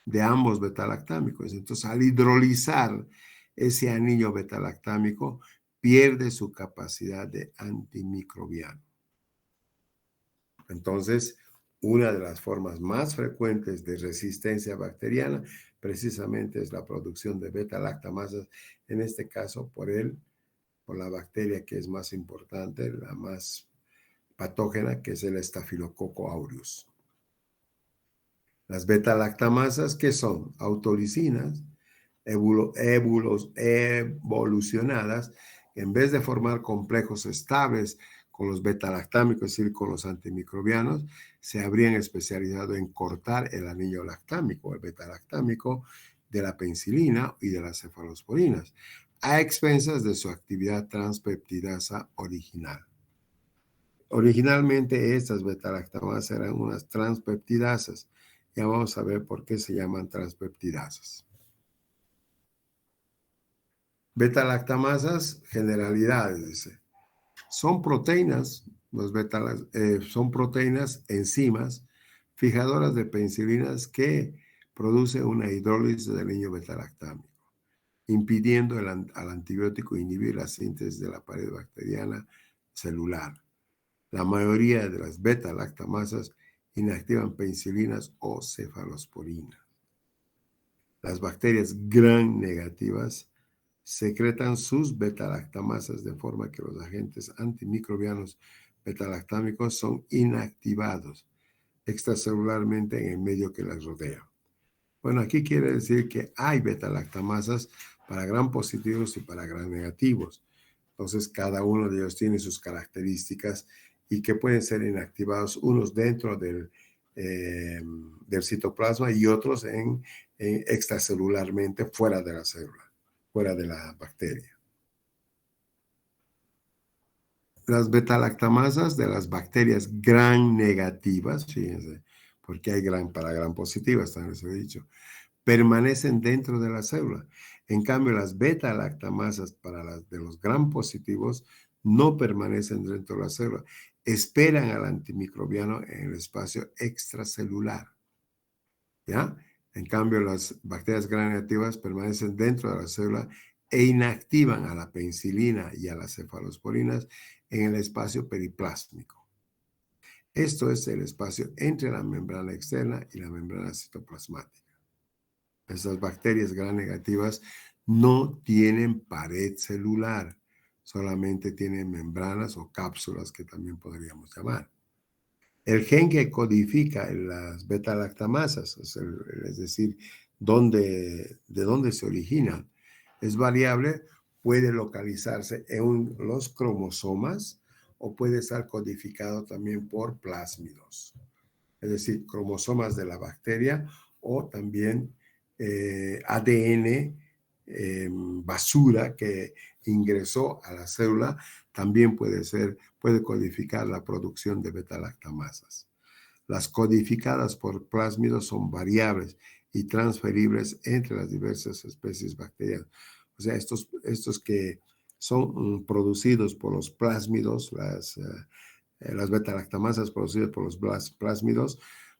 Speaker 1: de ambos beta-lactámicos. Entonces, al hidrolizar ese anillo beta-lactámico, pierde su capacidad de antimicrobiano. Entonces, una de las formas más frecuentes de resistencia bacteriana precisamente es la producción de beta-lactamasas, en este caso por la bacteria que es más importante, la más patógena, que es el Staphylococcus aureus. Las beta-lactamasas, ¿qué son? Autolisinas evolucionadas, en vez de formar complejos estables con los beta-lactámicos, es decir, con los antimicrobianos, se habrían especializado en cortar el anillo lactámico, el beta-lactámico, de la penicilina y de las cefalosporinas, a expensas de su actividad transpeptidasa original. Originalmente estas beta-lactamasas eran unas transpeptidasas. Ya vamos a ver por qué se llaman transpeptidasas. Beta-lactamasas, generalidades, dice. Son proteínas, son proteínas, enzimas, fijadoras de penicilinas que producen una hidrólisis del niño beta-lactámico, impidiendo al antibiótico inhibir la síntesis de la pared bacteriana celular. La mayoría de las beta-lactamasas inactivan penicilinas o cefalosporinas. Las bacterias gram negativas secretan sus beta-lactamasas de forma que los agentes antimicrobianos beta-lactámicos son inactivados extracelularmente en el medio que las rodea. Bueno, aquí quiere decir que hay beta-lactamasas para gram positivos y para gram negativos. Entonces, cada uno de ellos tiene sus características y que pueden ser inactivados unos dentro del citoplasma y otros extracelularmente fuera de la célula, fuera de la bacteria. Las beta-lactamasas de las bacterias gram negativas, fíjense, porque hay para gram positivas, también les he dicho, permanecen dentro de la célula. En cambio, las beta-lactamasas para las de los gram positivos no permanecen dentro de la célula. Esperan al antimicrobiano en el espacio extracelular. ¿Ya? En cambio, las bacterias gram negativas permanecen dentro de la célula e inactivan a la penicilina y a las cefalosporinas en el espacio periplásmico. Esto es el espacio entre la membrana externa y la membrana citoplasmática. Estas bacterias gram negativas no tienen pared celular, solamente tienen membranas o cápsulas que también podríamos llamar. El gen que codifica las beta-lactamasas, es decir, de dónde se originan, es variable, puede localizarse en los cromosomas o puede estar codificado también por plásmidos, es decir, cromosomas de la bacteria o también ADN basura que ingresó a la célula, también puede codificar la producción de beta-lactamasas. Las codificadas por plásmidos son variables y transferibles entre las diversas especies bacterianas. O sea, estos que son producidos por los plásmidos, las beta-lactamasas producidas por los plásmidos,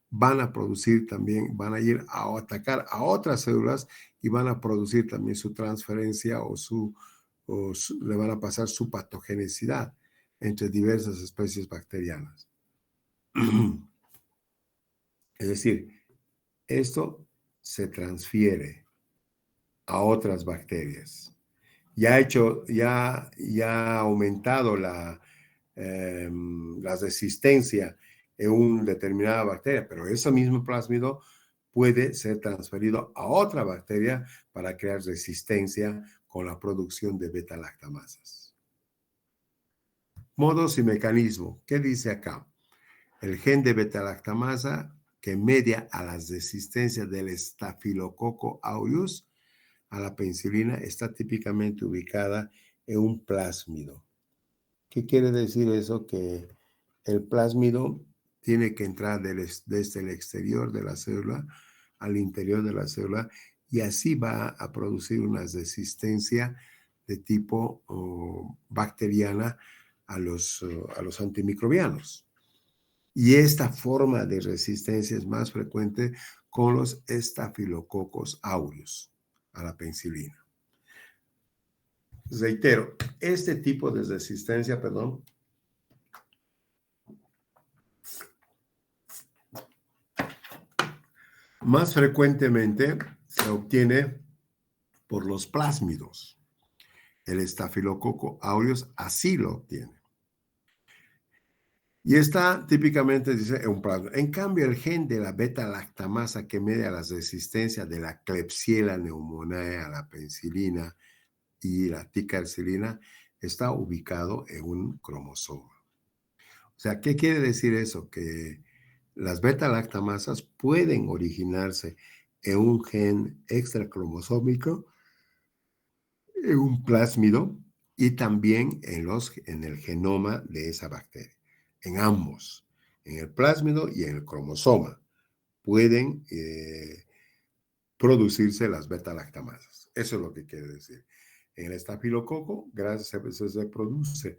Speaker 1: van a producir también, van a ir a atacar a otras células y van a producir también su transferencia le van a pasar su patogenicidad entre diversas especies bacterianas. Es decir, esto se transfiere a otras bacterias. Ya ha aumentado la resistencia en una determinada bacteria, pero ese mismo plásmido puede ser transferido a otra bacteria para crear resistencia con la producción de beta-lactamasas. Modos y mecanismo. ¿Qué dice acá? El gen de beta-lactamasa que media a las resistencias del Staphylococcus aureus a la penicilina está típicamente ubicada en un plásmido. ¿Qué quiere decir eso? Que el plásmido tiene que entrar desde el exterior de la célula al interior de la célula y así va a producir una resistencia de tipo bacteriana a los antimicrobianos. Y esta forma de resistencia es más frecuente con los Staphylococcus aureus a la penicilina. Reitero, este tipo de resistencia, más frecuentemente se obtiene por los plásmidos. El Staphylococcus aureus así lo obtiene. Y está típicamente, dice, en un plasma. En cambio, el gen de la beta-lactamasa que media la resistencia de la Klebsiella pneumoniae a la penicilina y la ticarcilina está ubicado en un cromosoma. O sea, ¿qué quiere decir eso? Que las beta-lactamasas pueden originarse en un gen extracromosómico, en un plásmido y también en el genoma de esa bacteria. En ambos, en el plásmido y en el cromosoma, pueden producirse las beta-lactamasas. Eso es lo que quiere decir. En el estafilococo, gracias a eso se produce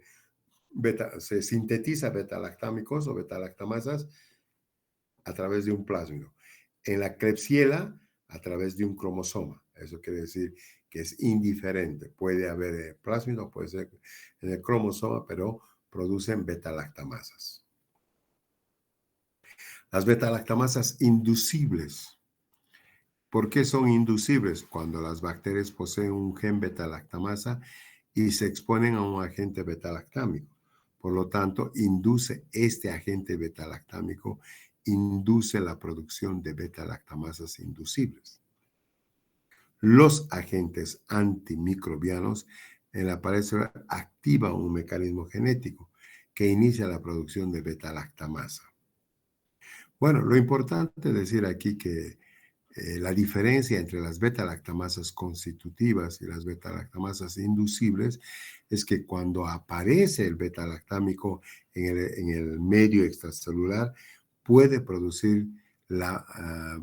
Speaker 1: se sintetiza beta-lactámicos o beta-lactamasas a través de un plásmido. En la Klebsiella, a través de un cromosoma. Eso quiere decir que es indiferente. Puede haber plásmido, puede ser en el cromosoma, pero producen beta-lactamasas. Las beta-lactamasas inducibles. ¿Por qué son inducibles? Cuando las bacterias poseen un gen beta-lactamasa y se exponen a un agente beta-lactámico. Por lo tanto, induce este agente beta-lactámico, induce la producción de beta-lactamasas inducibles. Los agentes antimicrobianos en la pared celular activan un mecanismo genético que inicia la producción de beta-lactamasa. Bueno, lo importante es decir aquí que la diferencia entre las beta-lactamasas constitutivas y las beta-lactamasas inducibles es que cuando aparece el beta-lactámico en el medio extracelular, puede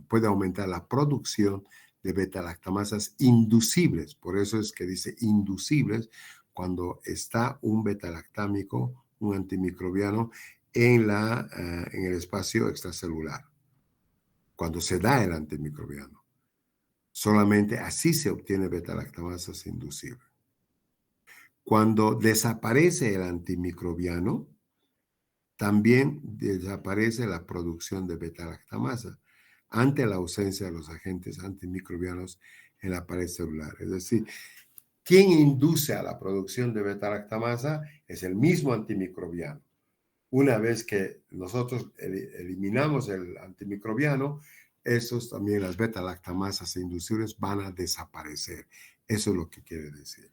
Speaker 1: puede aumentar la producción de beta-lactamasas inducibles. Por eso es que dice inducibles cuando está un beta-lactámico, un antimicrobiano, en el espacio extracelular, cuando se da el antimicrobiano. Solamente así se obtiene beta-lactamasas inducibles. Cuando desaparece el antimicrobiano, también desaparece la producción de beta-lactamasa ante la ausencia de los agentes antimicrobianos en la pared celular. Es decir, quien induce a la producción de beta-lactamasa es el mismo antimicrobiano. Una vez que nosotros eliminamos el antimicrobiano, esos también, las beta-lactamasas inducibles, van a desaparecer. Eso es lo que quiere decir.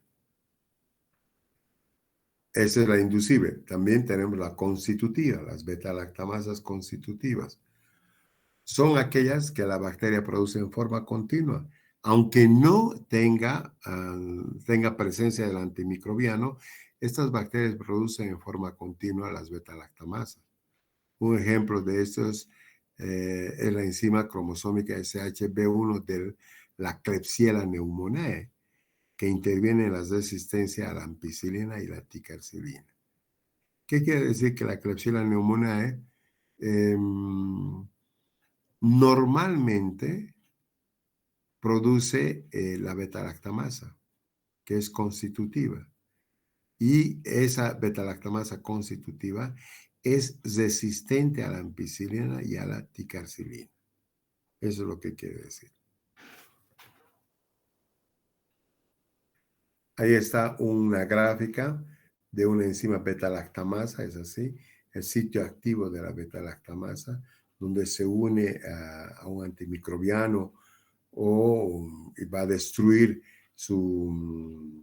Speaker 1: Esa es la inducible. También tenemos la constitutiva, las beta-lactamasas constitutivas. Son aquellas que la bacteria produce en forma continua. Aunque no tenga presencia del antimicrobiano, estas bacterias producen en forma continua las beta-lactamasas. Un ejemplo de esto es la enzima cromosómica SHB1 de la Klebsiella pneumoniae, que interviene en la resistencia a la ampicilina y la ticarcilina. ¿Qué quiere decir? Que la Klebsiella pneumoniae normalmente produce la beta-lactamasa, que es constitutiva. Y esa beta-lactamasa constitutiva es resistente a la ampicilina y a la ticarcilina. Eso es lo que quiere decir. Ahí está una gráfica de una enzima beta-lactamasa, es así, el sitio activo de la beta-lactamasa, donde se une a un antimicrobiano y va a destruir su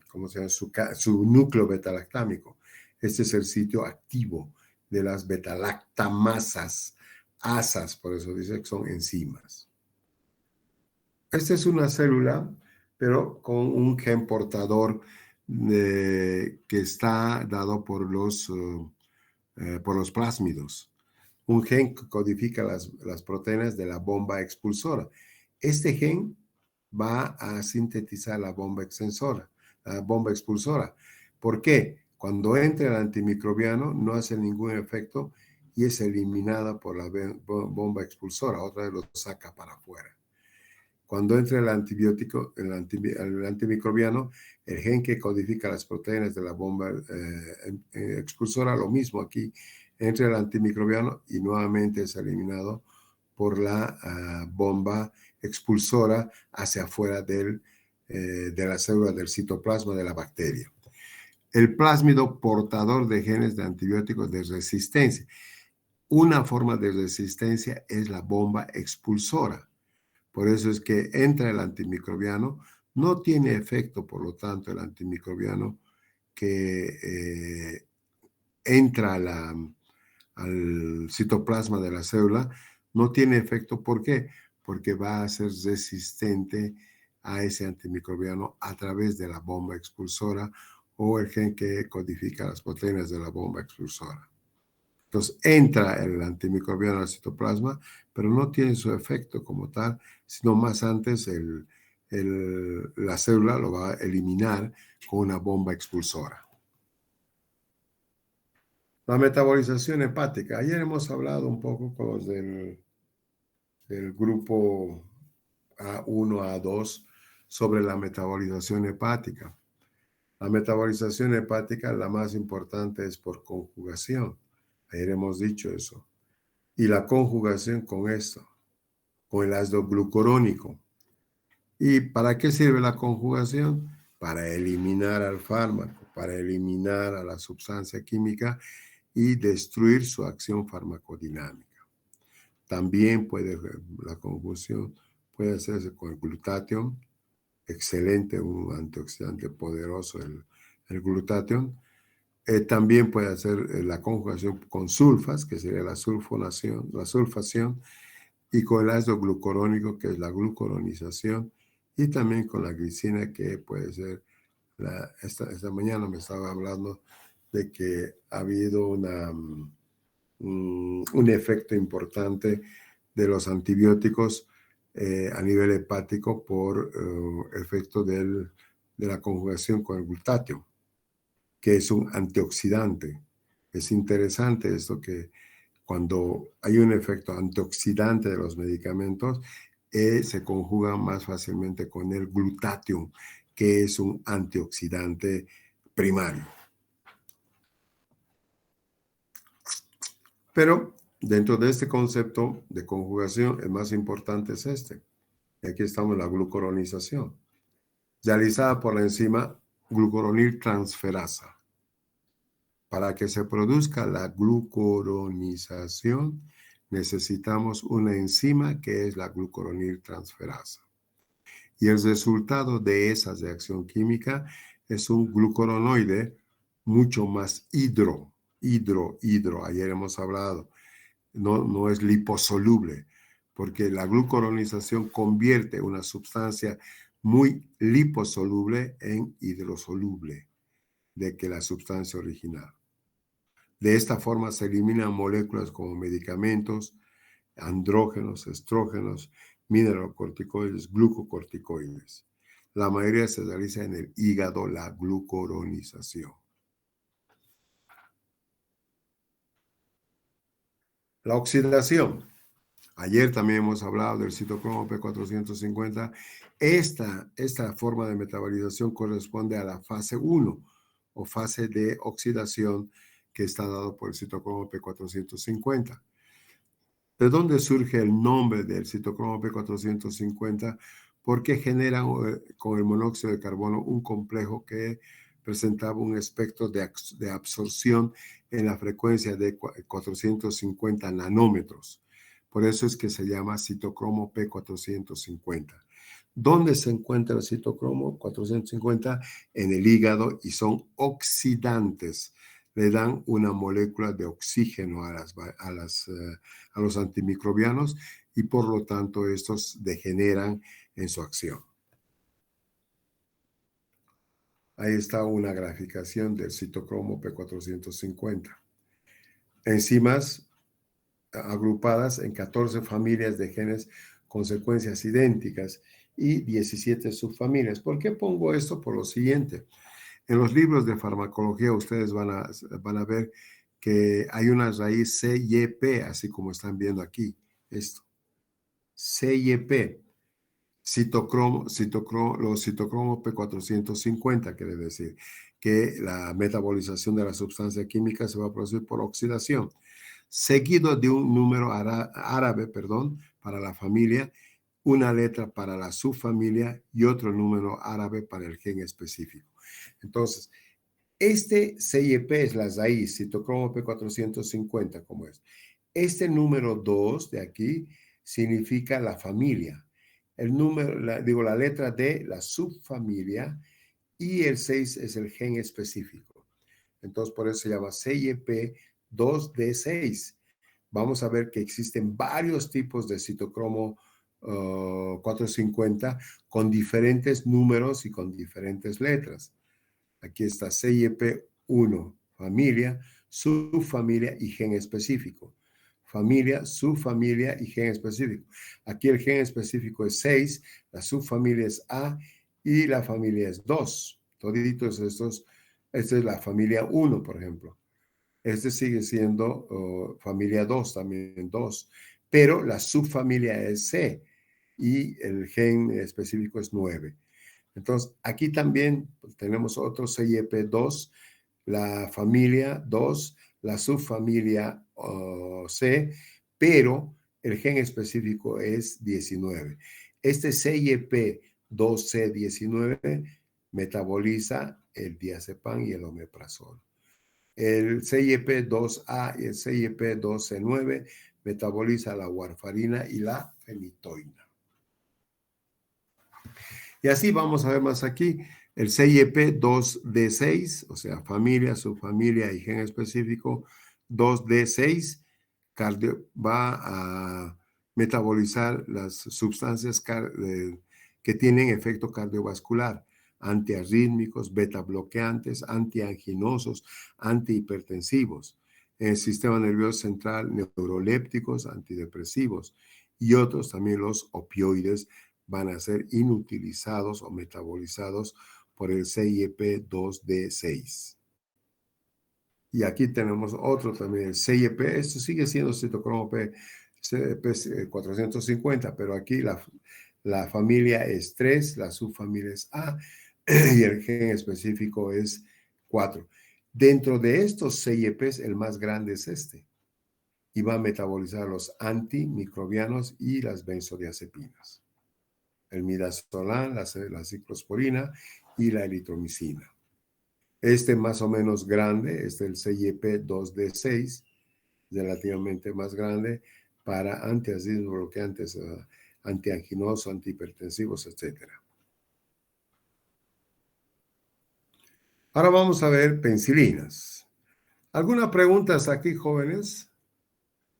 Speaker 1: núcleo beta-lactámico. Este es el sitio activo de las beta-lactamasas, asas, por eso dice que son enzimas. Esta es una célula, pero con un gen portador que está dado por los plásmidos. Un gen que codifica las proteínas de la bomba expulsora. Este gen va a sintetizar la bomba expulsora. ¿Por qué? Cuando entra el antimicrobiano no hace ningún efecto y es eliminada por la bomba expulsora. Otra vez lo saca para afuera. Cuando entra el antibiótico, el antimicrobiano, el gen que codifica las proteínas de la bomba expulsora, lo mismo aquí, entra el antimicrobiano y nuevamente es eliminado por la bomba expulsora hacia afuera de la célula del citoplasma de la bacteria. El plásmido portador de genes de antibióticos de resistencia. Una forma de resistencia es la bomba expulsora. Por eso es que entra el antimicrobiano, no tiene efecto, por lo tanto, el antimicrobiano que entra al citoplasma de la célula, no tiene efecto. ¿Por qué? Porque va a ser resistente a ese antimicrobiano a través de la bomba expulsora o el gen que codifica las proteínas de la bomba expulsora. Entonces entra el antimicrobiano al citoplasma, pero no tiene su efecto como tal, sino más antes la célula lo va a eliminar con una bomba expulsora. La metabolización hepática. Ayer hemos hablado un poco con los del grupo A1, A2 sobre la metabolización hepática. La metabolización hepática, la más importante es por conjugación. Ayer hemos dicho eso. Y la conjugación con esto, con el ácido glucurónico. ¿Y para qué sirve la conjugación? Para eliminar al fármaco, para eliminar a la sustancia química y destruir su acción farmacodinámica. También la conjugación puede hacerse con el glutatión, excelente, un antioxidante poderoso el glutatión. También puede hacer la conjugación con sulfas, que sería la sulfación, y con el ácido glucurónico, que es la glucuronización, y también con la glicina, que puede ser, esta mañana me estaba hablando de que ha habido un efecto importante de los antibióticos a nivel hepático por efecto de la conjugación con el glutatión, que es un antioxidante. Es interesante esto, que cuando hay un efecto antioxidante de los medicamentos, se conjuga más fácilmente con el glutatión, que es un antioxidante primario. Pero dentro de este concepto de conjugación, el más importante es este. Y aquí estamos en la glucuronización, realizada por la enzima glucuroniltransferasa. Para que se produzca la glucuronización, necesitamos una enzima que es la glucuroniltransferasa. Y el resultado de esa reacción química es un glucuronoide mucho más hidro. Ayer hemos hablado, no es liposoluble, porque la glucuronización convierte una sustancia muy liposoluble en hidrosoluble, de que la sustancia original. De esta forma se eliminan moléculas como medicamentos, andrógenos, estrógenos, mineralocorticoides, glucocorticoides. La mayoría se realiza en el hígado, la glucuronización. La oxidación. Ayer también hemos hablado del citocromo P450. Esta forma de metabolización corresponde a la fase 1 o fase de oxidación que está dado por el citocromo P450. ¿De dónde surge el nombre del citocromo P450? Porque genera con el monóxido de carbono un complejo que presentaba un espectro de absorción en la frecuencia de 450 nanómetros. Por eso es que se llama citocromo P450. ¿Dónde se encuentra el citocromo 450? En el hígado, y son oxidantes. Le dan una molécula de oxígeno a los antimicrobianos, y por lo tanto estos degeneran en su acción. Ahí está una graficación del citocromo P450. Enzimas agrupadas en 14 familias de genes con secuencias idénticas y 17 subfamilias. ¿Por qué pongo esto? Por lo siguiente. En los libros de farmacología ustedes van a ver que hay una raíz CYP, así como están viendo aquí, esto. CYP, los citocromos P450, quiere decir que la metabolización de la sustancia química se va a producir por oxidación, seguido de un número árabe, para la familia, una letra para la subfamilia y otro número árabe para el gen específico. Entonces, este CYP es la raíz, citocromo P450, como es. Este número 2 de aquí significa la familia. El número, la letra D, la subfamilia, y el 6 es el gen específico. Entonces, por eso se llama CYP 2D6. Vamos a ver que existen varios tipos de citocromo 450 con diferentes números y con diferentes letras. Aquí está CYP1, familia, subfamilia y gen específico. Familia, subfamilia y gen específico. Aquí el gen específico es 6, la subfamilia es A y la familia es 2. Toditos estos, esta es la familia 1, por ejemplo. Este sigue siendo familia 2, también 2, pero la subfamilia es C y el gen específico es 9. Entonces, aquí también tenemos otro CYP2, la familia 2, la subfamilia C, pero el gen específico es 19. Este CYP2C19 metaboliza el diazepam y el omeprazol. El CYP2A y el CYP2C9 metaboliza la warfarina y la fenitoína. Y así vamos a ver más aquí. El CYP2D6, o sea, familia, subfamilia y gen específico, 2D6, va a metabolizar las sustancias que tienen efecto cardiovascular, antiarrítmicos, beta bloqueantes, antianginosos, antihipertensivos, en el sistema nervioso central, neurolépticos, antidepresivos y otros también los opioides van a ser inutilizados o metabolizados por el CYP2D6. Y aquí tenemos otro también, el CYP, esto sigue siendo citocromo P450, pero aquí la familia es 3, la subfamilia es A y el gen específico es 4. Dentro de estos CYPs, el más grande es este y va a metabolizar los antimicrobianos y las benzodiazepinas. El midazolam, la ciclosporina y la eritromicina. Este más o menos grande es el CYP2D6, relativamente más grande para antiarrítmicos, bloqueantes, antianginosos, antihipertensivos, etc. Ahora vamos a ver penicilinas. ¿Alguna pregunta hasta aquí, jóvenes?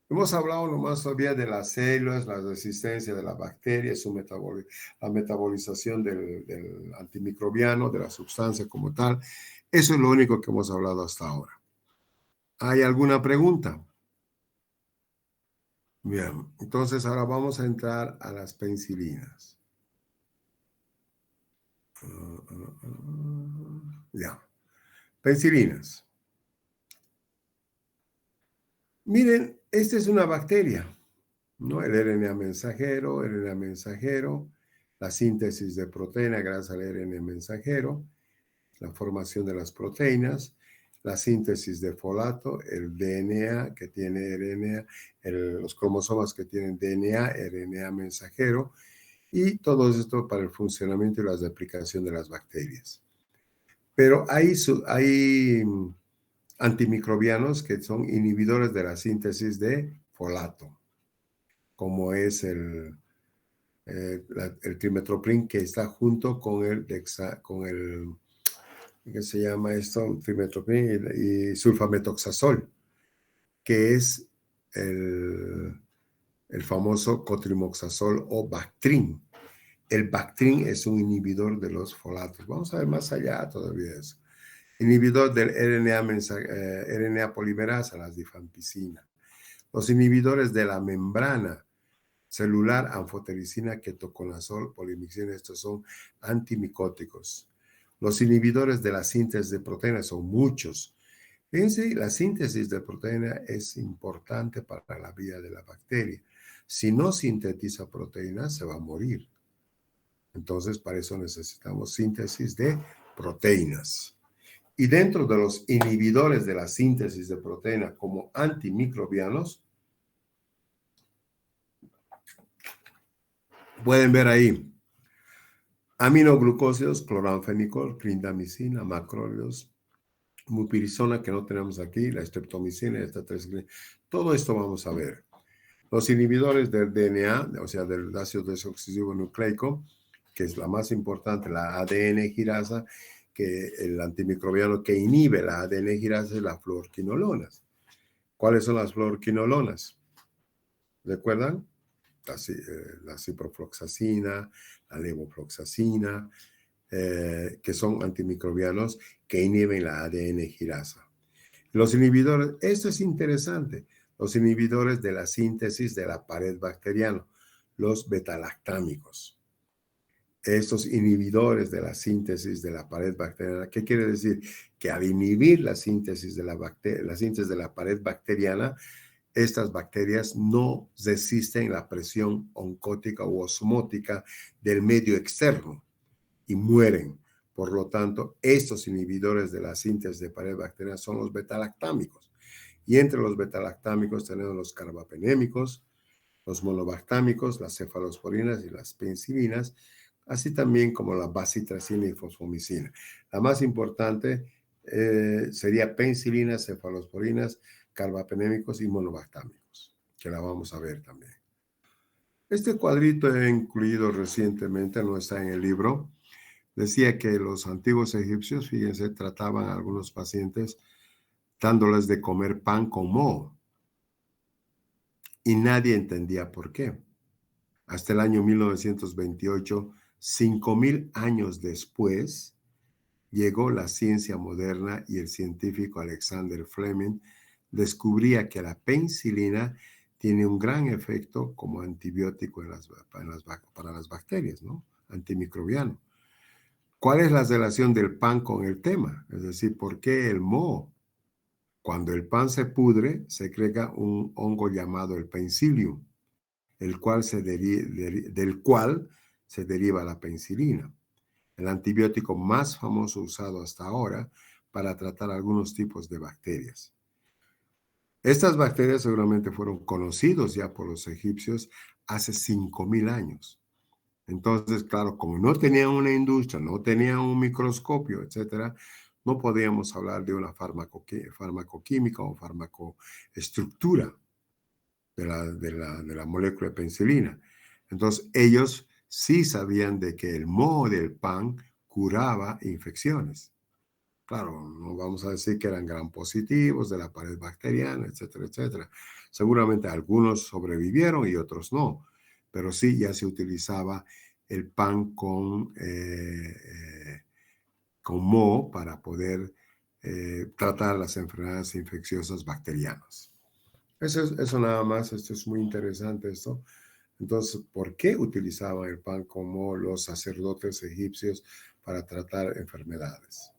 Speaker 1: Hemos hablado nomás todavía de las células, la resistencia de las bacterias, la metabolización del antimicrobiano, de la sustancia como tal. Eso es lo único que hemos hablado hasta ahora. ¿Hay alguna pregunta? Bien, entonces ahora vamos a entrar a las penicilinas. Ya, penicilinas. Miren, esta es una bacteria, ¿no? El RNA mensajero, la síntesis de proteína gracias al RNA mensajero, la formación de las proteínas, la síntesis de folato, el DNA que tiene RNA, los cromosomas que tienen DNA, RNA mensajero, y todo esto para el funcionamiento y la replicación de las bacterias. Pero hay antimicrobianos que son inhibidores de la síntesis de folato, como es el trimethoprim, que está junto con ¿qué se llama esto? Trimethoprim y sulfametoxazol, que es el famoso cotrimoxazol o Bactrim. El Bactrim es un inhibidor de los folatos. Vamos a ver más allá todavía de eso. Inhibidor del RNA polimerasa, la rifampicina. Los inhibidores de la membrana celular, anfotericina, ketoconazol, polimixina, estos son antimicóticos. Los inhibidores de la síntesis de proteínas son muchos. Fíjense, la síntesis de proteína es importante para la vida de la bacteria. Si no sintetiza proteínas, se va a morir. Entonces, para eso necesitamos síntesis de proteínas. Y dentro de los inhibidores de la síntesis de proteína como antimicrobianos, pueden ver ahí aminoglucósidos, cloranfenicol, clindamicina, macrólidos, mupirizona, que no tenemos aquí, la streptomicina, esta 3, todo esto vamos a ver. Los inhibidores del DNA, o sea, del ácido desoxirribonucleico nucleico, que es la más importante, la ADN girasa, que el antimicrobiano que inhibe la ADN girasa es la fluorquinolonas. ¿Cuáles son las fluoroquinolonas? ¿Recuerdan? La ciprofloxacina, la levofloxacina, que son antimicrobianos que inhiben la ADN girasa. Los inhibidores, esto es interesante, los inhibidores de la síntesis de la pared bacteriana, los betalactámicos. Estos inhibidores de la síntesis de la pared bacteriana, ¿qué quiere decir? Que al inhibir la síntesis de la síntesis de la pared bacteriana, estas bacterias no resisten la presión oncótica u osmótica del medio externo y mueren. Por lo tanto, estos inhibidores de la síntesis de pared bacteriana son los betalactámicos. Y entre los betalactámicos tenemos los carbapenémicos, los monobactámicos, las cefalosporinas y las penicilinas, así también como la bacitracina y fosfomicina. La más importante sería penicilina, cefalosporinas, carbapenémicos y monobactámicos, que la vamos a ver también. Este cuadrito he incluido recientemente, no está en el libro. Decía que los antiguos egipcios, fíjense, trataban a algunos pacientes dándoles de comer pan con moho y nadie entendía por qué. Hasta el año 1928, 5,000 años después, llegó la ciencia moderna y el científico Alexander Fleming descubría que la penicilina tiene un gran efecto como antibiótico para las bacterias, ¿no? Antimicrobiano. ¿Cuál es la relación del pan con el tema? Es decir, ¿por qué el moho? Cuando el pan se pudre, se crea un hongo llamado el penicillium, del cual se deriva la penicilina, el antibiótico más famoso usado hasta ahora para tratar algunos tipos de bacterias. Estas bacterias seguramente fueron conocidos ya por los egipcios hace 5,000 años. Entonces, claro, como no tenían una industria, no tenían un microscopio, etcétera, no podíamos hablar de una farmacoquímica o farmacoestructura de la molécula de penicilina. Entonces, ellos sí sabían de que el moho del pan curaba infecciones. Claro, no vamos a decir que eran gran positivos de la pared bacteriana, etcétera, etcétera. Seguramente algunos sobrevivieron y otros no, pero sí ya se utilizaba el pan con moho para poder tratar las enfermedades infecciosas bacterianas. Eso nada más, esto es muy interesante esto. Entonces, ¿por qué utilizaban el pan con moho los sacerdotes egipcios para tratar enfermedades?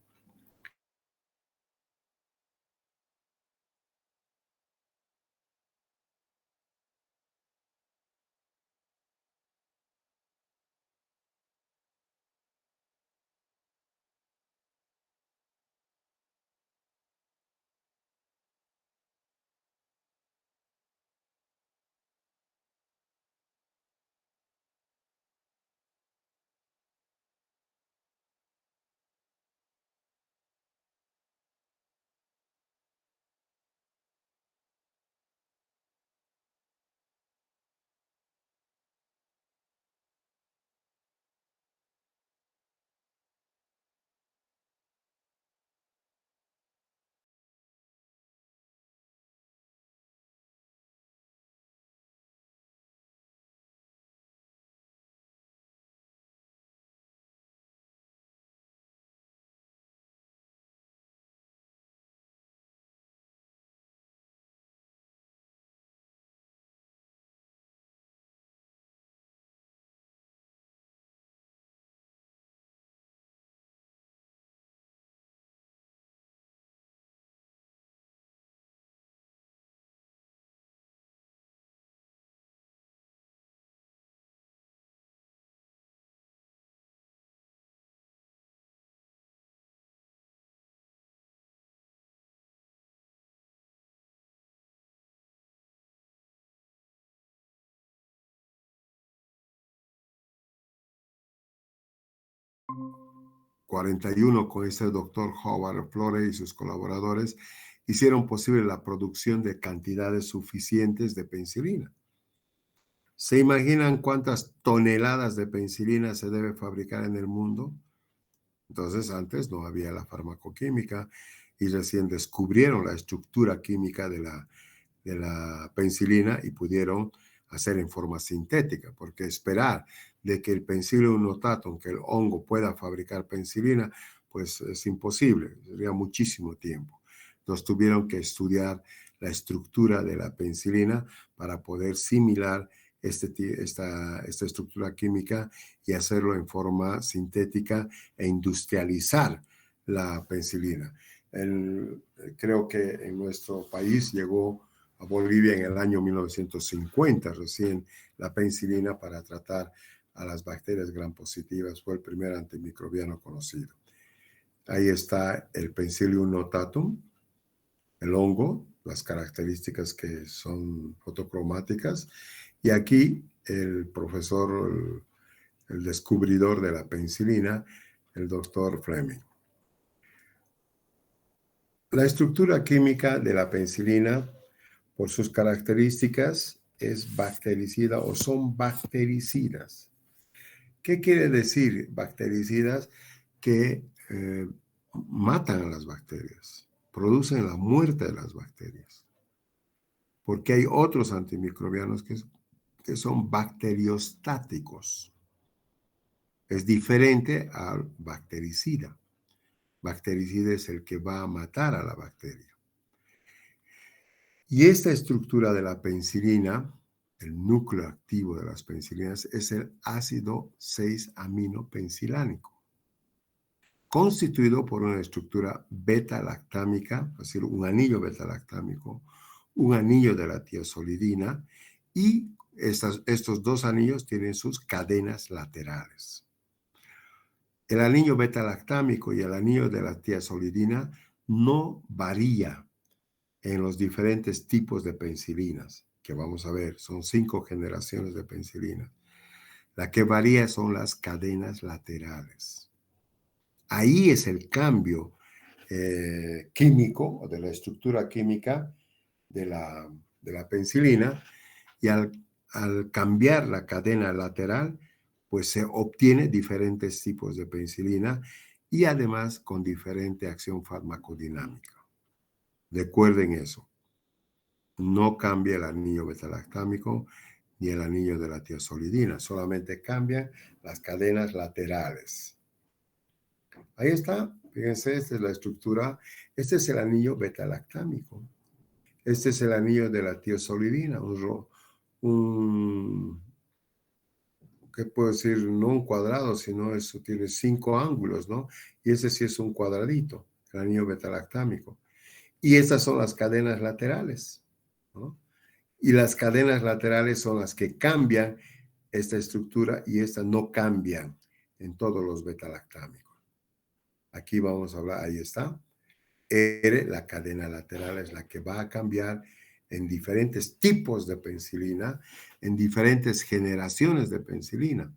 Speaker 1: '41, con ese doctor Howard Florey y sus colaboradores, hicieron posible la producción de cantidades suficientes de penicilina. ¿Se imaginan cuántas toneladas de penicilina se debe fabricar en el mundo? Entonces, antes no había la farmacoquímica y recién descubrieron la estructura química de la penicilina y pudieron hacer en forma sintética, porque esperar de que el Penicillium notatum, que el hongo pueda fabricar penicilina, pues es imposible, sería muchísimo tiempo. Entonces tuvieron que estudiar la estructura de la penicilina para poder similar esta estructura química y hacerlo en forma sintética e industrializar la penicilina. Creo que en nuestro país llegó a Bolivia en el año 1950 recién la penicilina para tratar a las bacterias gram positivas. Fue el primer antimicrobiano conocido. Ahí está el Penicillium notatum, el hongo, las características que son fotocromáticas. Y aquí el profesor, el descubridor de la penicilina, el doctor Fleming. La estructura química de la penicilina, por sus características, es bactericida o son bactericidas. ¿Qué quiere decir bactericidas? Que matan a las bacterias, producen la muerte de las bacterias. Porque hay otros antimicrobianos que son bacteriostáticos. Es diferente al bactericida. Bactericida es el que va a matar a la bacteria. Y esta estructura de la penicilina, el núcleo activo de las penicilinas, es el ácido 6-aminopencilánico, constituido por una estructura beta-lactámica, es decir, un anillo beta-lactámico, un anillo de la tiazolidina, y estos dos anillos tienen sus cadenas laterales. El anillo beta-lactámico y el anillo de la tiazolidina no varía en los diferentes tipos de penicilinas que vamos a ver. Son 5 generaciones de penicilina. La que varía son las cadenas laterales. Ahí es el cambio químico o de la estructura química de la penicilina, y al cambiar la cadena lateral, pues se obtiene diferentes tipos de penicilina y además con diferente acción farmacodinámica. Recuerden eso. No cambia el anillo betalactámico ni el anillo de la tiazolidina, solamente cambian las cadenas laterales. Ahí está, fíjense, esta es la estructura. Este es el anillo betalactámico. Este es el anillo de la tiazolidina, ¿qué puedo decir? No un cuadrado, sino eso tiene 5 ángulos, ¿no? Y ese sí es un cuadradito, el anillo betalactámico. Y estas son las cadenas laterales, ¿no? Y las cadenas laterales son las que cambian esta estructura y estas no cambian en todos los betalactámicos. Aquí vamos a hablar, ahí está. La cadena lateral es la que va a cambiar en diferentes tipos de penicilina, en diferentes generaciones de penicilina.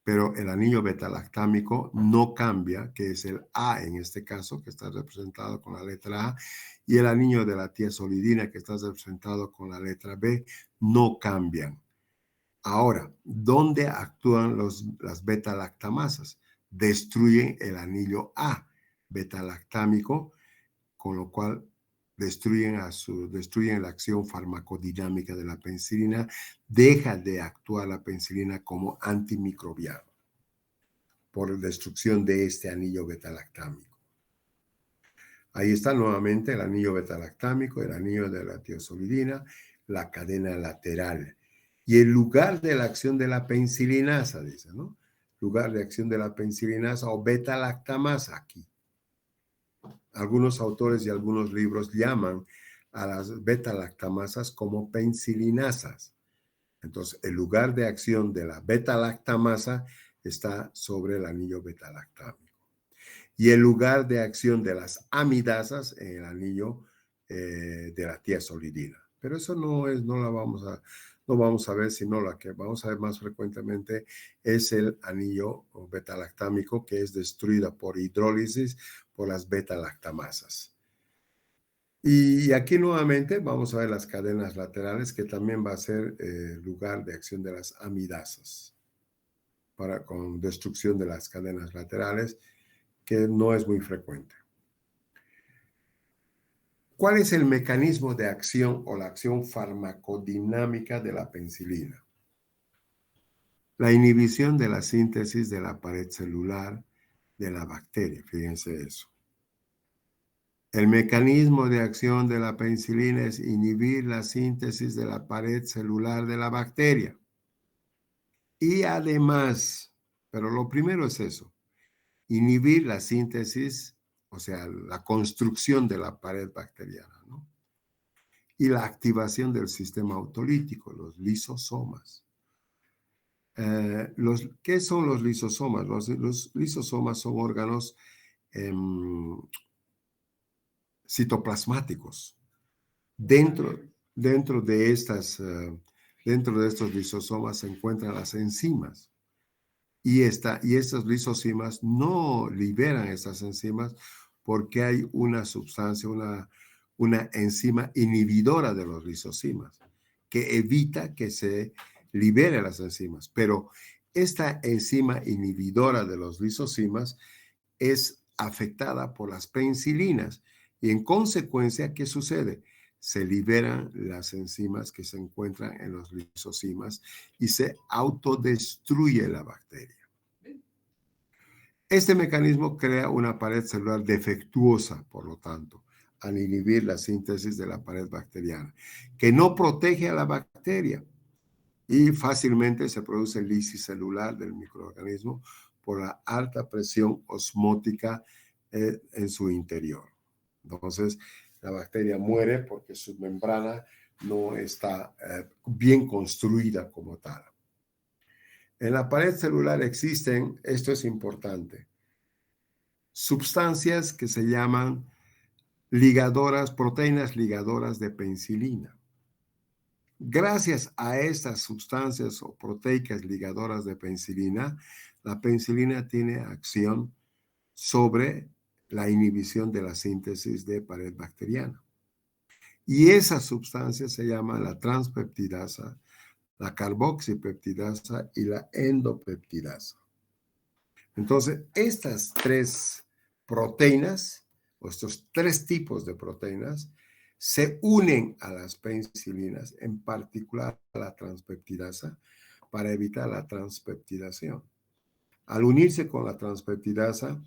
Speaker 1: Pero el anillo betalactámico no cambia, que es el A en este caso, que está representado con la letra A, y el anillo de la tiazolidina, que está representado con la letra B, no cambian. Ahora, ¿dónde actúan las beta-lactamasas? Destruyen el anillo A beta-lactámico, con lo cual destruyen la acción farmacodinámica de la penicilina, deja de actuar la penicilina como antimicrobiano por destrucción de este anillo beta-lactámico. Ahí está nuevamente el anillo beta-lactámico, el anillo de la tiazolidina, la cadena lateral. Y el lugar de la acción de la penicillinasa, dice, ¿no? Lugar de acción de la penicillinasa o beta-lactamasa aquí. Algunos autores y algunos libros llaman a las beta-lactamasas como penicillinasas. Entonces, el lugar de acción de la beta-lactamasa está sobre el anillo beta-lactámico. Y el lugar de acción de las amidasas en el anillo de la tiazolidina. Pero eso no vamos a ver, sino la que vamos a ver más frecuentemente es el anillo beta-lactámico, que es destruida por hidrólisis por las beta-lactamasas. Y aquí nuevamente vamos a ver las cadenas laterales, que también va a ser lugar de acción de las amidasas, con destrucción de las cadenas laterales, que no es muy frecuente. ¿Cuál es el mecanismo de acción o la acción farmacodinámica de la penicilina? La inhibición de la síntesis de la pared celular de la bacteria. Fíjense eso. El mecanismo de acción de la penicilina es inhibir la síntesis de la pared celular de la bacteria. Y además, pero lo primero es eso, inhibir la síntesis, o sea, la construcción de la pared bacteriana, ¿no? Y la activación del sistema autolítico, los lisosomas. ¿Qué son los lisosomas? Los lisosomas son órganos citoplasmáticos. Dentro, dentro de dentro de estos lisosomas se encuentran las enzimas. Y estas lisosomas no liberan estas enzimas porque hay una sustancia, una enzima inhibidora de los lisosomas que evita que se liberen las enzimas. Pero esta enzima inhibidora de los lisosomas es afectada por las penicilinas y en consecuencia, ¿qué sucede? Se liberan las enzimas que se encuentran en los lisosomas y se autodestruye la bacteria. Este mecanismo crea una pared celular defectuosa, por lo tanto, al inhibir la síntesis de la pared bacteriana, que no protege a la bacteria y fácilmente se produce lisis celular del microorganismo por la alta presión osmótica en su interior. Entonces, la bacteria muere porque su membrana no está bien construida como tal. En la pared celular existen, esto es importante, sustancias que se llaman ligadoras, proteínas ligadoras de penicilina. Gracias a estas sustancias o proteicas ligadoras de penicilina, la penicilina tiene acción sobre la inhibición de la síntesis de pared bacteriana. Y esa sustancia se llama la transpeptidasa, la carboxipeptidasa y la endopeptidasa. Entonces, estas tres proteínas, o estos tres tipos de proteínas, se unen a las penicilinas, en particular a la transpeptidasa, para evitar la transpeptidación. Al unirse con la transpeptidasa,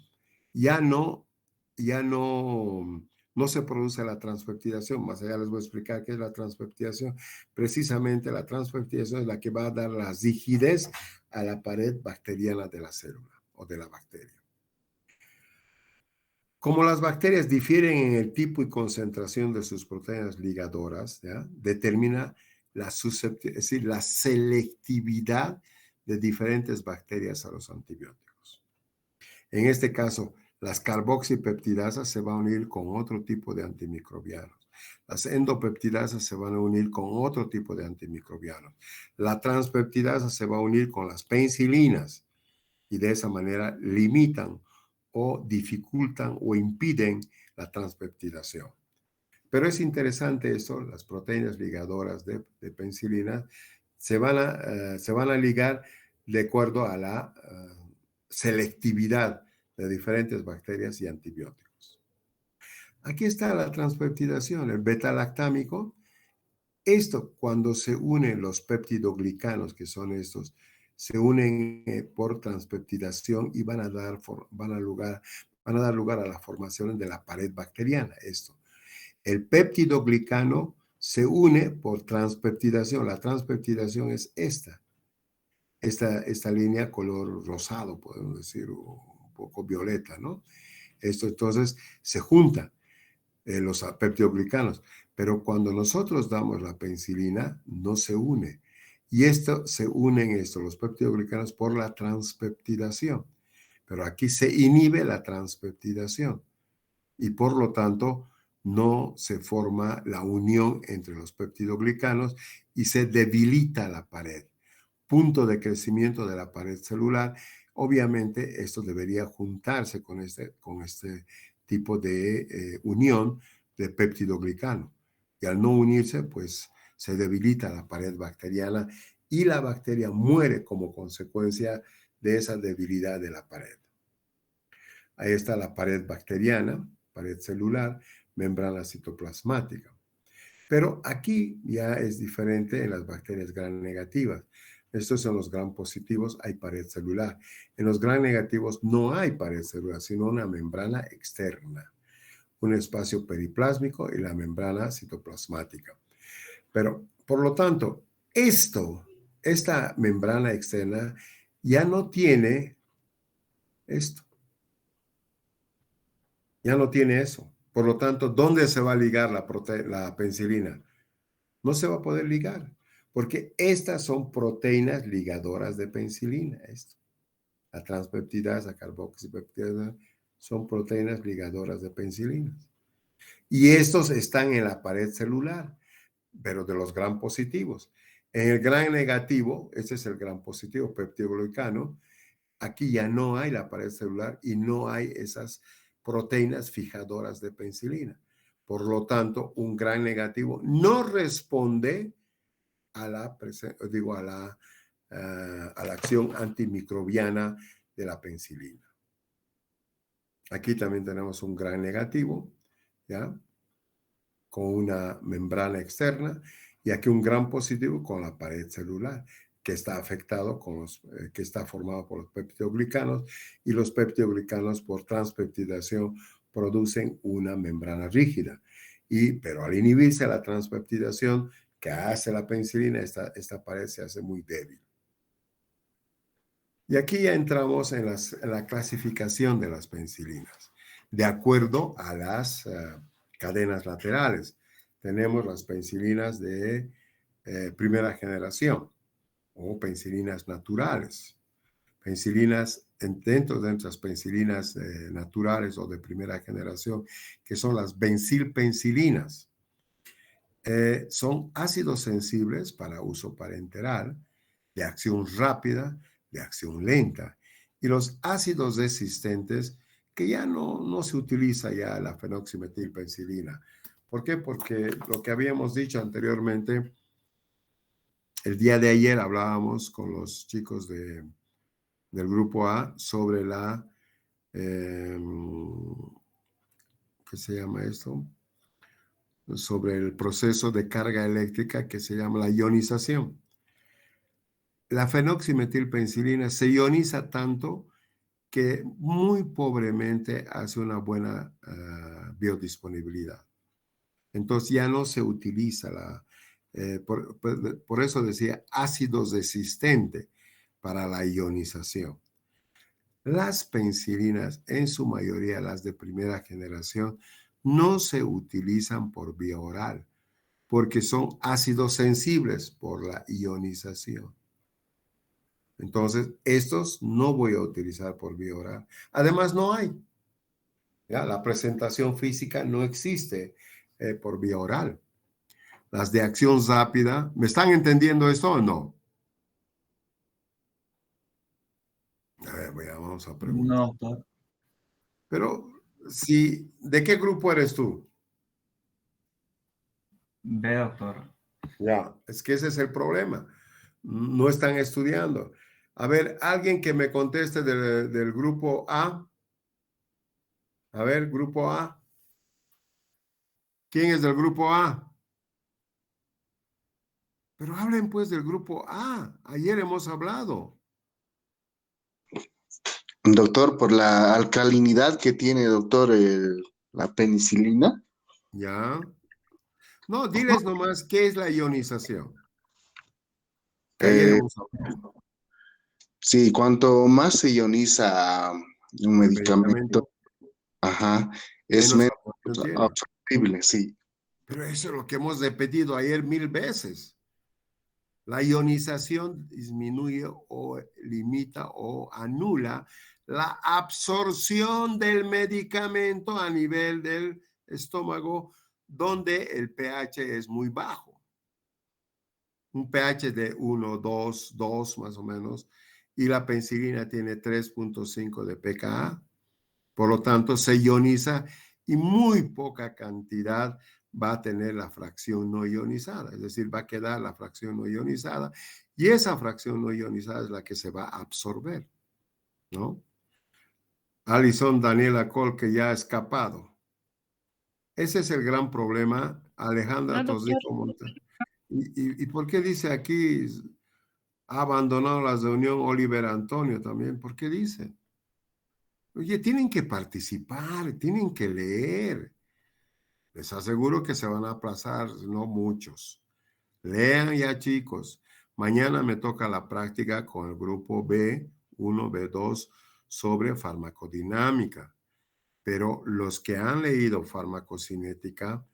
Speaker 1: no se produce la transpeptidación. Más allá les voy a explicar qué es la transpeptidación. Precisamente la transpeptidación es la que va a dar la rigidez a la pared bacteriana de la célula o de la bacteria. Como las bacterias difieren en el tipo y concentración de sus proteínas ligadoras, ¿ya? Determina es decir, la selectividad de diferentes bacterias a los antibióticos. En este caso, las carboxipeptidasas se van a unir con otro tipo de antimicrobianos. Las endopeptidasas se van a unir con otro tipo de antimicrobianos. La transpeptidasa se va a unir con las penicilinas y de esa manera limitan o dificultan o impiden la transpeptidación. Pero es interesante esto, las proteínas ligadoras de penicilina se van a ligar de acuerdo a la selectividad de diferentes bacterias y antibióticos. Aquí está la transpeptidación, el beta-lactámico. Esto, cuando se unen los peptidoglicanos, que son estos, se unen por transpeptidación y van a dar lugar a la formación de la pared bacteriana. Esto. El peptidoglicano se une por transpeptidación. La transpeptidación es esta línea color rosado, podemos decir, un poco violeta, ¿no? Esto entonces se juntan los peptidoglicanos, pero cuando nosotros damos la penicilina no se une. Y se unen los peptidoglicanos por la transpeptidación. Pero aquí se inhibe la transpeptidación y por lo tanto no se forma la unión entre los peptidoglicanos y se debilita la pared. Punto de crecimiento de la pared celular. Obviamente esto debería juntarse con este tipo de unión de peptidoglicano. Y al no unirse, pues se debilita la pared bacteriana y la bacteria muere como consecuencia de esa debilidad de la pared. Ahí está la pared bacteriana, pared celular, membrana citoplasmática. Pero aquí ya es diferente en las bacterias gram negativas. Estos son los gram positivos, hay pared celular. En los gram negativos no hay pared celular, sino una membrana externa, un espacio periplásmico y la membrana citoplasmática. Pero, por lo tanto, esta membrana externa ya no tiene esto, ya no tiene eso. Por lo tanto, ¿dónde se va a ligar la penicilina? No se va a poder ligar, porque estas son proteínas ligadoras de penicilina. La transpeptidasa, carboxipeptidasa, son proteínas ligadoras de penicilina. Y estos están en la pared celular, pero de los gram positivos. En el gram negativo, este es el gram positivo, peptidoglicano, aquí ya no hay la pared celular y no hay esas proteínas fijadoras de penicilina. Por lo tanto, un gram negativo no responde a la acción antimicrobiana de la penicilina. Aquí también tenemos un gram negativo, ¿ya? Con una membrana externa, y aquí un gram positivo con la pared celular, que está afectado que está formado por los peptidoglicanos, y los peptidoglicanos por transpeptidación producen una membrana rígida. Pero al inhibirse la transpeptidación que hace la penicilina, esta pared se hace muy débil. Y aquí ya entramos en la clasificación de las penicilinas, de acuerdo a las cadenas laterales. Tenemos las penicilinas de primera generación o penicilinas naturales. Penicilinas dentro de nuestras penicilinas naturales o de primera generación, que son las benzilpenicilinas. Son ácidos sensibles para uso parenteral, de acción rápida, de acción lenta. Y los ácidos desistentes, que ya no se utiliza ya la fenoximetilpenicilina. ¿Por qué? Porque lo que habíamos dicho anteriormente, el día de ayer hablábamos con los chicos del grupo A sobre ¿qué se llama esto? Sobre el proceso de carga eléctrica que se llama la ionización. La fenoximetilpenicilina se ioniza tanto que muy pobremente hace una buena biodisponibilidad. Entonces ya no se utiliza por eso decía ácidos desistente para la ionización. Las penicilinas, en su mayoría las de primera generación, no se utilizan por vía oral porque son ácidos sensibles por la ionización. Entonces, estos no voy a utilizar por vía oral. Además, no hay. ¿Ya? La presentación física no existe por vía oral. Las de acción rápida, ¿me están entendiendo esto o no? A ver, vamos a preguntar.
Speaker 2: No, doctor.
Speaker 1: Pero, ¿de qué grupo eres tú?
Speaker 2: B, doctor.
Speaker 1: Ya, es que ese es el problema. No están estudiando. A ver, alguien que me conteste del grupo A. A ver, grupo A. ¿Quién es del grupo A? Pero hablen pues del grupo A. Ayer hemos hablado.
Speaker 3: Doctor, por la alcalinidad que tiene, doctor, la penicilina.
Speaker 1: ¿Ya? No, diles nomás qué es la ionización. Que ayer
Speaker 3: Eh,
Speaker 1: hemos hablado.
Speaker 3: sí, cuanto más se ioniza un
Speaker 1: El
Speaker 3: medicamento,
Speaker 1: medicamento
Speaker 3: ajá, es
Speaker 1: menos
Speaker 3: menos
Speaker 1: absorción tiene.
Speaker 3: absorbible, sí.
Speaker 1: Pero eso es lo que hemos repetido ayer 1000 veces. La ionización disminuye o limita o anula la absorción del medicamento a nivel del estómago, donde el pH es muy bajo. Un pH de 1, 2 más o menos, y la penicilina tiene 3.5 de pKa. Por lo tanto, se ioniza y muy poca cantidad va a tener la fracción no ionizada, es decir, va a quedar la fracción no ionizada y esa fracción no ionizada es la que se va a absorber, ¿no? Alison Daniela Cole, que ya ha escapado. Ese es el gran problema.
Speaker 2: No,
Speaker 1: Alejandra
Speaker 2: doctor.
Speaker 1: Tosico Monta. ¿Y por qué dice aquí, ha abandonado la reunión Oliver Antonio también? ¿Por qué dice? Oye, tienen que participar, tienen que leer. Les aseguro que se van a aplazar, no muchos. Lean ya, chicos. Mañana me toca la práctica con el grupo B1, B2 sobre farmacodinámica. Pero los que han leído farmacocinética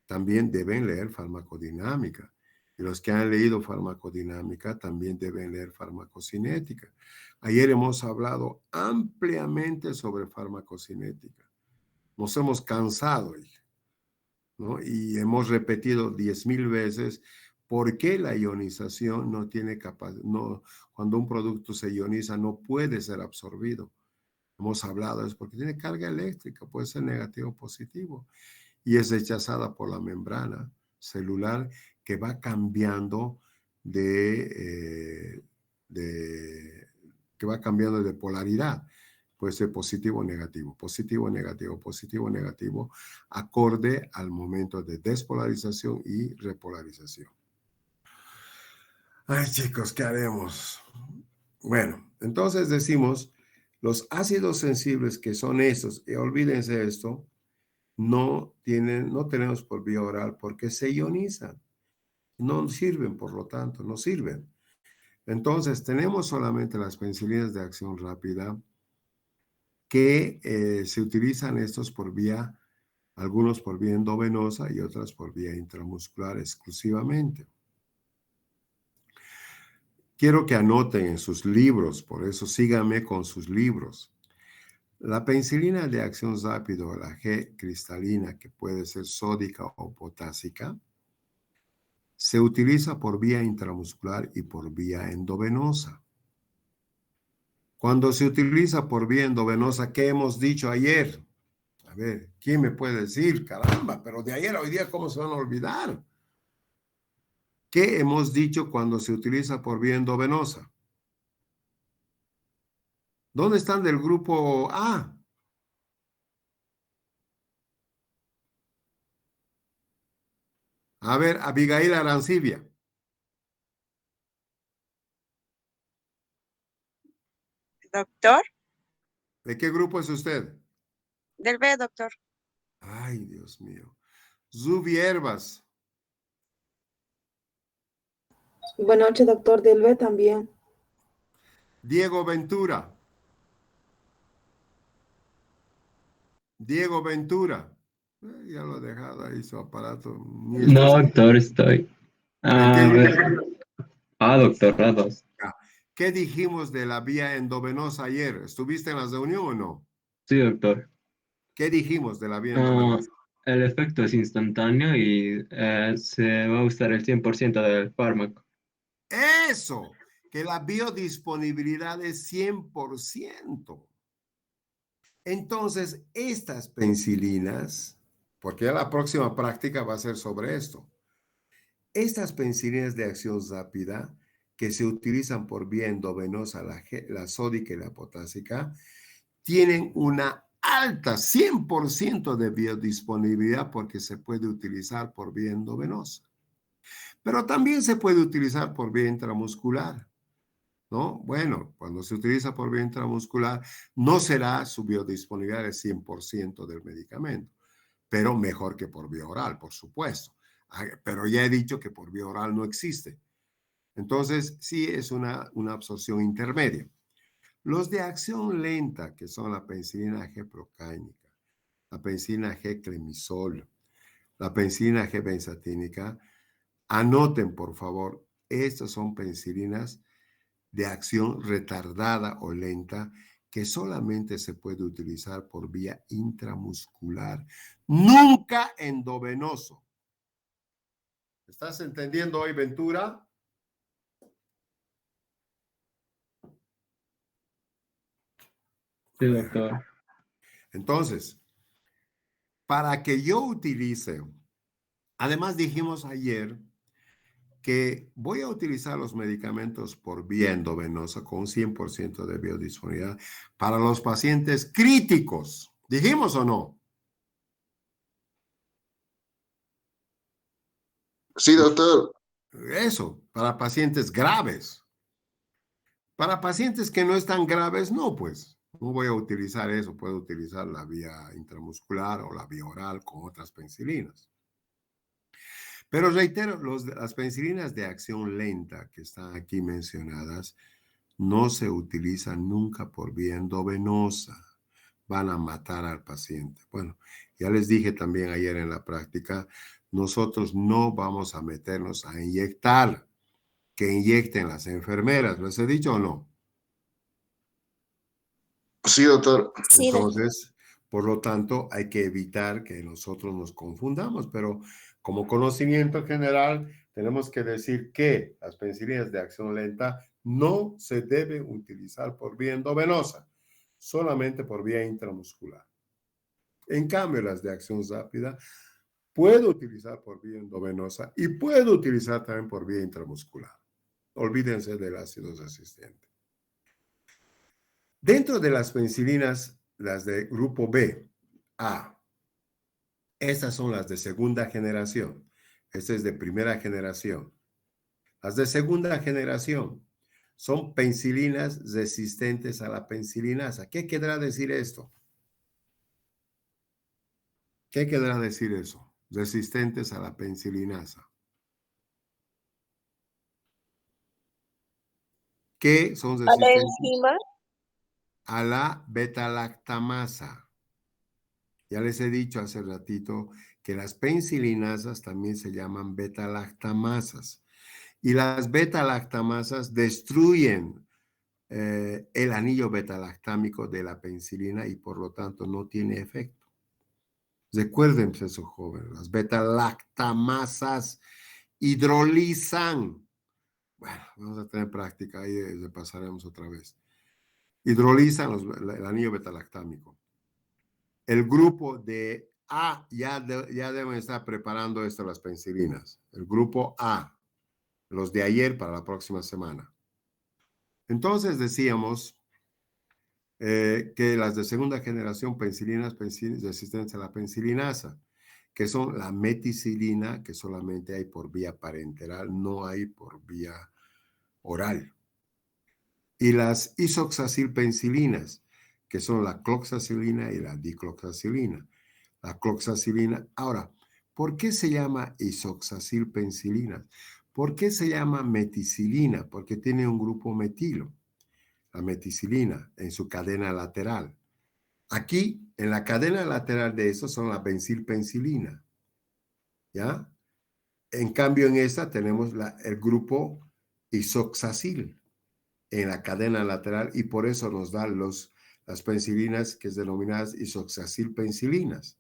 Speaker 1: también deben leer farmacodinámica. Y los que han leído farmacodinámica también deben leer farmacocinética. Ayer hemos hablado ampliamente sobre farmacocinética. Nos hemos cansado, ¿no? Y hemos repetido 10,000 veces por qué la ionización no tiene capacidad, no, cuando un producto se ioniza no puede ser absorbido. Hemos hablado, es porque tiene carga eléctrica, puede ser negativo o positivo, y es rechazada por la membrana celular que va cambiando que va cambiando de polaridad. Puede ser positivo o negativo, positivo o negativo, positivo o negativo, acorde al momento de despolarización y repolarización. Ay, chicos, ¿qué haremos? Bueno, entonces decimos, los ácidos sensibles que son estos, y olvídense esto, no tenemos por vía oral porque se ionizan. No sirven, por lo tanto, no sirven. Entonces, tenemos solamente las penicilinas de acción rápida que se utilizan estos por vía, algunos por vía endovenosa y otras por vía intramuscular exclusivamente. Quiero que anoten en sus libros, por eso síganme con sus libros. La penicilina de acción rápida, la G cristalina, que puede ser sódica o potásica, se utiliza por vía intramuscular y por vía endovenosa. Cuando se utiliza por vía endovenosa, ¿qué hemos dicho ayer? A ver, ¿quién me puede decir? Caramba, pero de ayer a hoy día, ¿cómo se van a olvidar? ¿Qué hemos dicho cuando se utiliza por vía endovenosa? ¿Dónde están del grupo A? A ver, Abigail Arancibia.
Speaker 4: Doctor,
Speaker 1: ¿De qué grupo es usted?
Speaker 4: del B, doctor.
Speaker 1: Ay, Dios mío. Zubi Herbas.
Speaker 5: Buenas noches, doctor del B también.
Speaker 1: Diego Ventura. Diego Ventura. Ya lo ha dejado ahí su aparato.
Speaker 6: No, doctor, estoy.
Speaker 1: ¿En qué
Speaker 6: A
Speaker 1: grupo?
Speaker 6: ver. Doctor, A2.
Speaker 1: ¿Qué dijimos de la vía endovenosa ayer? ¿Estuviste en la reunión o no?
Speaker 6: Sí, doctor.
Speaker 1: ¿Qué dijimos de la vía endovenosa?
Speaker 6: El efecto es instantáneo y se va a usar el 100% del fármaco.
Speaker 1: Eso, que la biodisponibilidad es 100%. Entonces, estas penicilinas, porque ya la próxima práctica va a ser sobre esto, estas penicilinas de acción rápida que se utilizan por vía endovenosa, la sódica y la potásica, tienen una alta 100% de biodisponibilidad porque se puede utilizar por vía endovenosa. Pero también se puede utilizar por vía intramuscular, ¿no? Bueno, cuando se utiliza por vía intramuscular, no será su biodisponibilidad el 100% del medicamento, pero mejor que por vía oral, por supuesto. Pero ya he dicho que por vía oral no existe. Entonces, sí es una absorción intermedia. Los de acción lenta, que son la penicilina G procáinica, la penicilina G clemisol, la penicilina G benzatínica, anoten por favor, estas son penicilinas de acción retardada o lenta que solamente se puede utilizar por vía intramuscular, nunca endovenoso. ¿Estás entendiendo hoy, Ventura?
Speaker 6: Sí, doctor.
Speaker 1: Entonces, para que yo utilice, además dijimos ayer que voy a utilizar los medicamentos por vía endovenosa con un 100% de biodisponibilidad para los pacientes críticos. ¿Dijimos o no?
Speaker 3: Sí, doctor.
Speaker 1: Eso, para pacientes graves. Para pacientes que no están graves, no, pues. No voy a utilizar eso. Puedo utilizar la vía intramuscular o la vía oral con otras penicilinas. Pero reitero, las penicilinas de acción lenta que están aquí mencionadas no se utilizan nunca por vía endovenosa. Van a matar al paciente. Bueno, ya les dije también ayer en la práctica, nosotros no vamos a meternos a inyectar, que inyecten las enfermeras. ¿Les he dicho o no?
Speaker 3: Sí, doctor.
Speaker 4: Sí, doctor.
Speaker 1: Entonces, por lo tanto, hay que evitar que nosotros nos confundamos, pero como conocimiento general, tenemos que decir que las penicilinas de acción lenta no se deben utilizar por vía endovenosa, solamente por vía intramuscular. En cambio, las de acción rápida puedo utilizar por vía endovenosa y puedo utilizar también por vía intramuscular. Olvídense del ácido resistente. Dentro de las penicilinas, las de grupo B, A, estas son las de segunda generación. Esta es de primera generación. Las de segunda generación son penicilinas resistentes a la penicillinasa. ¿Qué querrá decir esto? ¿Qué querrá decir eso? Resistentes a la penicillinasa. ¿Qué son
Speaker 4: ¿A la
Speaker 1: resistentes?
Speaker 4: enzima?
Speaker 1: A la beta-lactamasa. Ya les he dicho hace ratito que las penicillinasas también se llaman beta-lactamasas. Y las beta-lactamasas destruyen el anillo beta-lactámico de la penicilina y por lo tanto no tiene efecto. Recuérdense eso, jóvenes. Las beta-lactamasas hidrolizan. Bueno, vamos a tener práctica ahí, repasaremos otra vez. Hidrolizan el anillo beta-lactámico. El grupo de A ya deben estar preparando esto las penicilinas. El grupo A, los de ayer para la próxima semana. Entonces decíamos que las de segunda generación penicilinas resistentes a la penicillinasa, que son la meticilina, que solamente hay por vía parenteral, no hay por vía oral. Y las isoxazilpenicilinas, que son la cloxacilina y la dicloxacilina. La cloxacilina. Ahora, ¿por qué se llama isoxazilpenicilina? ¿Por qué se llama meticilina? Porque tiene un grupo metilo, la meticilina, en su cadena lateral. Aquí, en la cadena lateral de eso, son la benzilpenicilina. ¿Ya? En cambio, en esta tenemos el grupo isoxazil en la cadena lateral y por eso nos dan las penicilinas que es denominadas isoxazilpenicilinas,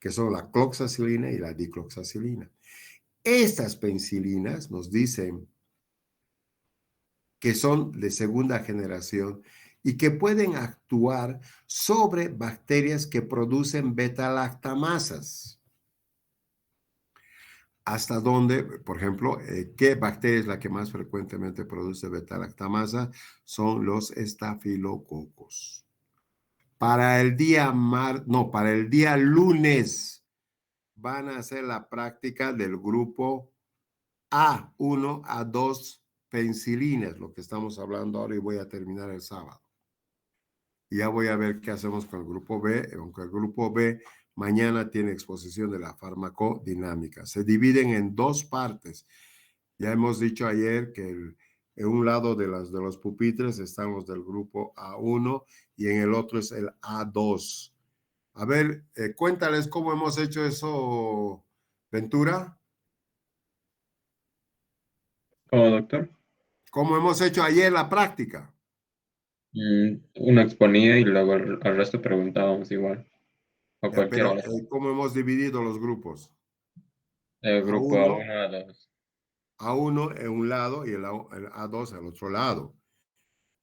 Speaker 1: que son la cloxacilina y la dicloxacilina. Estas penicilinas nos dicen que son de segunda generación y que pueden actuar sobre bacterias que producen beta-lactamasas. Hasta donde, por ejemplo, ¿qué bacteria es la que más frecuentemente produce beta-lactamasa? Son los estafilococos. Para el día lunes van a hacer la práctica del grupo A1, A2 penicilinas, lo que estamos hablando ahora y voy a terminar el sábado. Y ya voy a ver qué hacemos con el grupo B, aunque el grupo B mañana tiene exposición de la farmacodinámica. Se dividen en dos partes. Ya hemos dicho ayer que en un lado de los pupitres están los del grupo A1 y en el otro es el A2. A ver, cuéntales cómo hemos hecho eso, Ventura.
Speaker 6: ¿Cómo, doctor?
Speaker 1: ¿Cómo hemos hecho ayer la práctica?
Speaker 6: Uno exponía y luego al resto preguntábamos igual. O cualquiera
Speaker 1: Pero
Speaker 6: de las.
Speaker 1: ¿cómo hemos dividido los grupos?
Speaker 6: El grupo
Speaker 1: A1,
Speaker 6: A1, A2.
Speaker 1: A1 en un lado y el A2 al otro lado.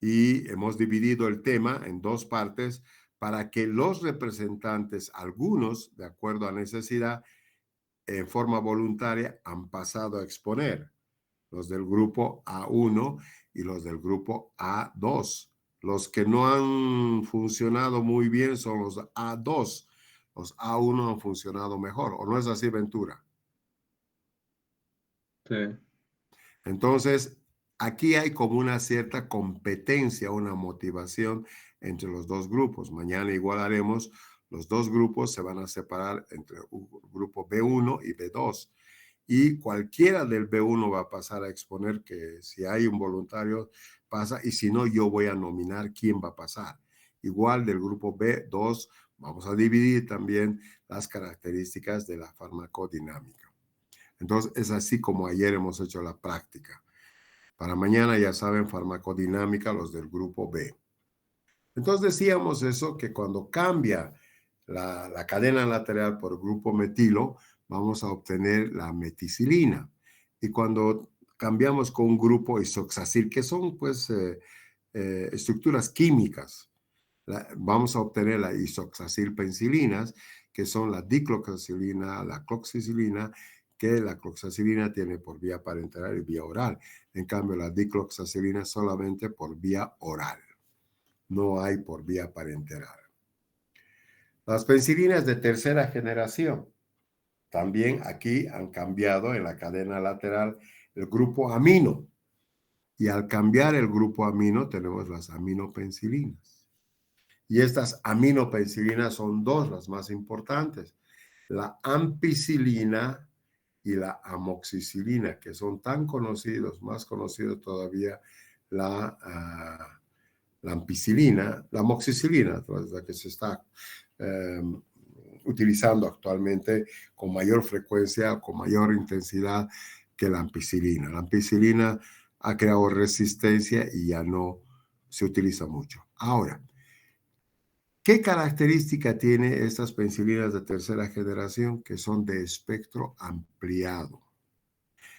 Speaker 1: Y hemos dividido el tema en dos partes para que los representantes, algunos, de acuerdo a necesidad, en forma voluntaria, han pasado a exponer. Los del grupo A1 y los del grupo A2. Los que no han funcionado muy bien son los A2. Los A1 han funcionado mejor. ¿O no es así, Ventura?
Speaker 6: Sí.
Speaker 1: Entonces, aquí hay como una cierta competencia, una motivación entre los dos grupos. Mañana igual haremos, los dos grupos se van a separar entre un grupo B1 y B2. Y cualquiera del B1 va a pasar a exponer que si hay un voluntario pasa, y si no, yo voy a nominar quién va a pasar. Igual del grupo B2 vamos a dividir también las características de la farmacodinámica. Entonces es así como ayer hemos hecho la práctica. Para mañana ya saben farmacodinámica los del grupo B. Entonces decíamos eso, que cuando cambia la cadena lateral por grupo metilo, vamos a obtener la meticilina. Y cuando cambiamos con un grupo isoxazil, que son pues estructuras químicas, vamos a obtener la isoxazilpenicilinas, que son la dicloxacilina, la cloxacilina, que la cloxacilina tiene por vía parenteral y vía oral. En cambio, la dicloxacilina solamente por vía oral. No hay por vía parenteral. Las penicilinas de tercera generación. También aquí han cambiado en la cadena lateral el grupo amino. Y al cambiar el grupo amino tenemos las aminopenicilinas. Y estas aminopenicilinas son dos, las más importantes. La ampicilina y la amoxicilina, que son tan conocidos, más conocidos todavía la ampicilina, la amoxicilina, la que se está utilizando actualmente con mayor frecuencia, con mayor intensidad que la ampicilina. La ampicilina ha creado resistencia y ya no se utiliza mucho. Ahora, ¿qué característica tiene estas penicilinas de tercera generación? Que son de espectro ampliado.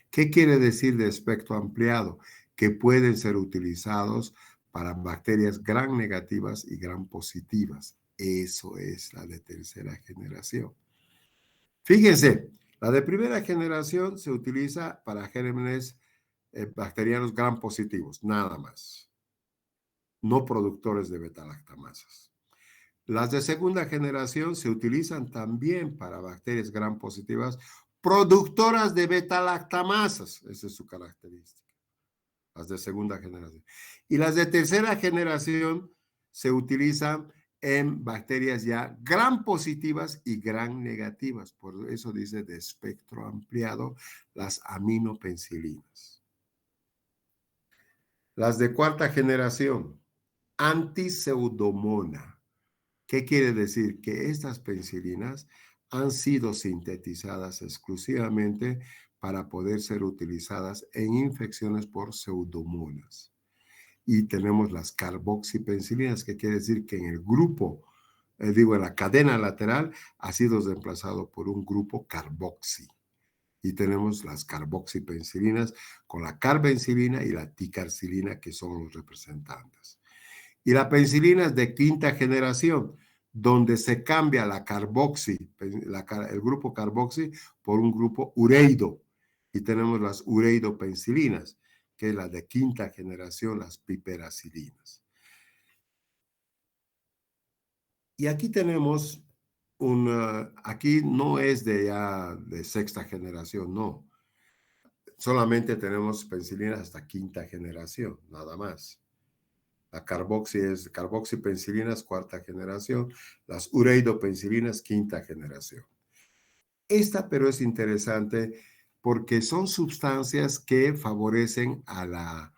Speaker 1: ¿Qué quiere decir de espectro ampliado? Que pueden ser utilizados para bacterias gram negativas y gram positivas. Eso es la de tercera generación. Fíjense, la de primera generación se utiliza para gérmenes bacterianos gram positivos, nada más. No productores de beta-lactamasas. Las de segunda generación se utilizan también para bacterias gram positivas productoras de beta-lactamasas. Esa es su característica. Las de segunda generación. Y las de tercera generación se utilizan en bacterias ya gram positivas y gram negativas. Por eso dice de espectro ampliado las aminopenicilinas. Las de cuarta generación, antipseudomona. ¿Qué quiere decir? Que estas penicilinas han sido sintetizadas exclusivamente para poder ser utilizadas en infecciones por pseudomonas. Y tenemos las carboxipenicilinas, que quiere decir que en el grupo, en la cadena lateral, ha sido reemplazado por un grupo carboxi. Y tenemos las carboxipenicilinas con la carbencilina y la ticarcilina, que son los representantes. Y la penicilina es de quinta generación, donde se cambia la carboxi, el grupo carboxi, por un grupo ureido. Y tenemos las ureidopenicilinas, que es la de quinta generación, las piperacilinas. Y aquí tenemos aquí no es de sexta generación, no. Solamente tenemos penicilinas hasta quinta generación, nada más. La carboxipenicilinas cuarta generación, las ureidopenicilinas quinta generación. Esta pero es interesante porque son sustancias que favorecen al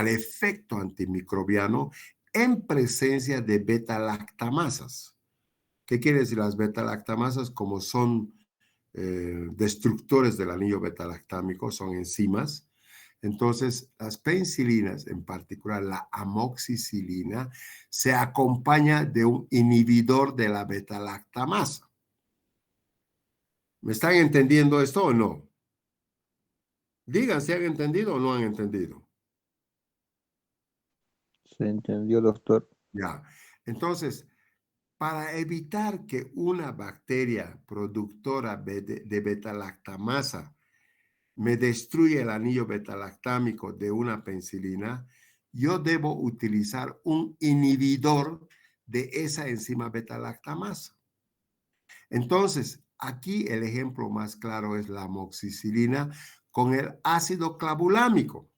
Speaker 1: efecto antimicrobiano en presencia de beta-lactamasas. ¿Qué quiere decir? Las beta-lactamasas, como son destructores del anillo beta-lactámico, son enzimas. Entonces, las penicilinas, en particular la amoxicilina, se acompaña de un inhibidor de la beta-lactamasa. ¿Me están entendiendo esto o no? Digan si han entendido o no han entendido.
Speaker 2: Se entendió, doctor.
Speaker 1: Ya. Entonces, para evitar que una bacteria productora de beta-lactamasa me destruya el anillo beta-lactámico de una penicilina, yo debo utilizar un inhibidor de esa enzima beta-lactamasa. Entonces, Aquí el ejemplo más claro es la amoxicilina con el ácido clavulámico.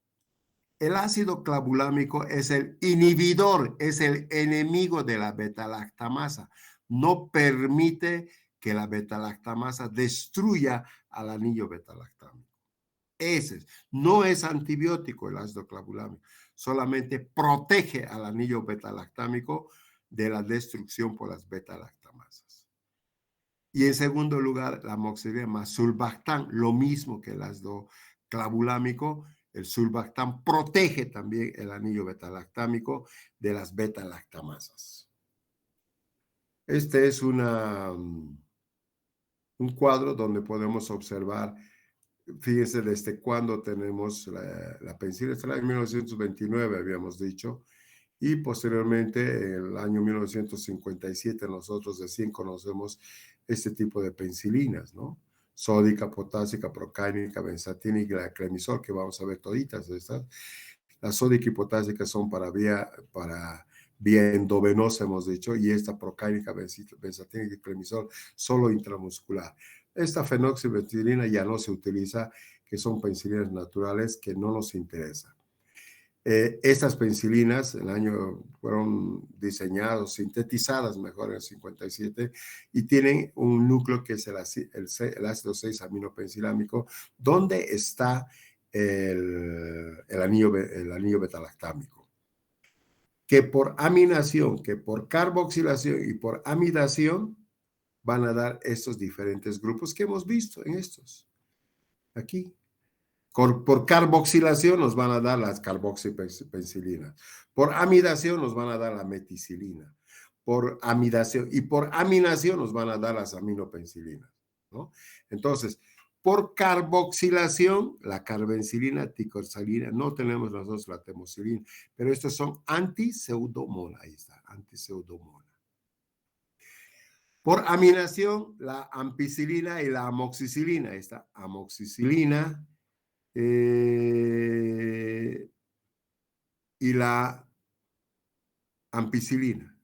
Speaker 1: El ácido clavulámico es el inhibidor, es el enemigo de la beta-lactamasa. No permite que la beta-lactamasa destruya al anillo beta-lactámico. Ese no es antibiótico el ácido clavulámico, solamente protege al anillo beta-lactámico de la destrucción por las beta-lactamasas. Y en segundo lugar, la amoxicilina más sulbactam, lo mismo que el ácido clavulámico. El sulbactam protege también el anillo beta-lactámico de las beta-lactamasas. Este es un cuadro donde podemos observar, fíjense desde cuándo tenemos la penicilina. En 1929 habíamos dicho, y posteriormente en el año 1957 nosotros recién conocemos este tipo de penicilinas, ¿no? Sódica, potásica, procáinica, benzatínica, clemisol, que vamos a ver toditas estas. Las sódica y potásica son para vía endovenosa, hemos dicho, y esta procáinica, benzatínica y clemisol solo intramuscular. Esta fenoxibencilina ya no se utiliza, que son penicilinas naturales que no nos interesan. Estas penicilinas fueron diseñadas, sintetizadas mejor en el 57 y tienen un núcleo que es el ácido 6-aminopencilámico, donde está el anillo beta-lactámico, que por aminación, que por carboxilación y por amidación van a dar estos diferentes grupos que hemos visto en estos. Aquí. Por carboxilación nos van a dar las carboxipenicilinas. Por amidación nos van a dar la meticilina. Por amidación y por aminación nos van a dar las aminopenicilinas, ¿no? Entonces, por carboxilación, la carbencilina, ticorsalina, no tenemos nosotros la temoxilina, pero estos son antiseudomona, ahí está, antiseudomona. Por aminación, la ampicilina y la amoxicilina, ahí está, amoxicilina, y la ampicilina.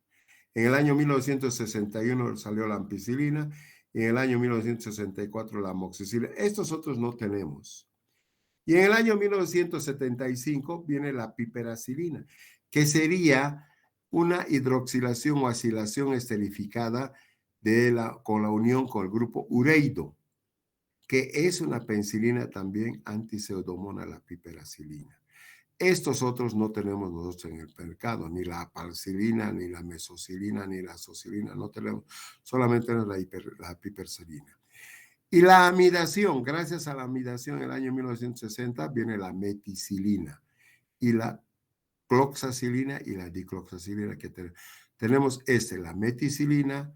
Speaker 1: En el año 1961 salió la ampicilina y en el año 1964 la amoxicilina. Estos otros no tenemos. Y en el año 1975 viene la piperacilina, que sería una hidroxilación o acilación esterificada con la unión con el grupo ureido, que es una penicilina también antiseudomona, la piperacilina. Estos otros no tenemos nosotros en el mercado, ni la palcilina, ni la mesocilina, ni la azocilina, no tenemos, solamente la piperacilina. Y la amidación, gracias a la amidación en el año 1960 viene la meticilina y la cloxacilina y la dicloxacilina que tenemos la meticilina,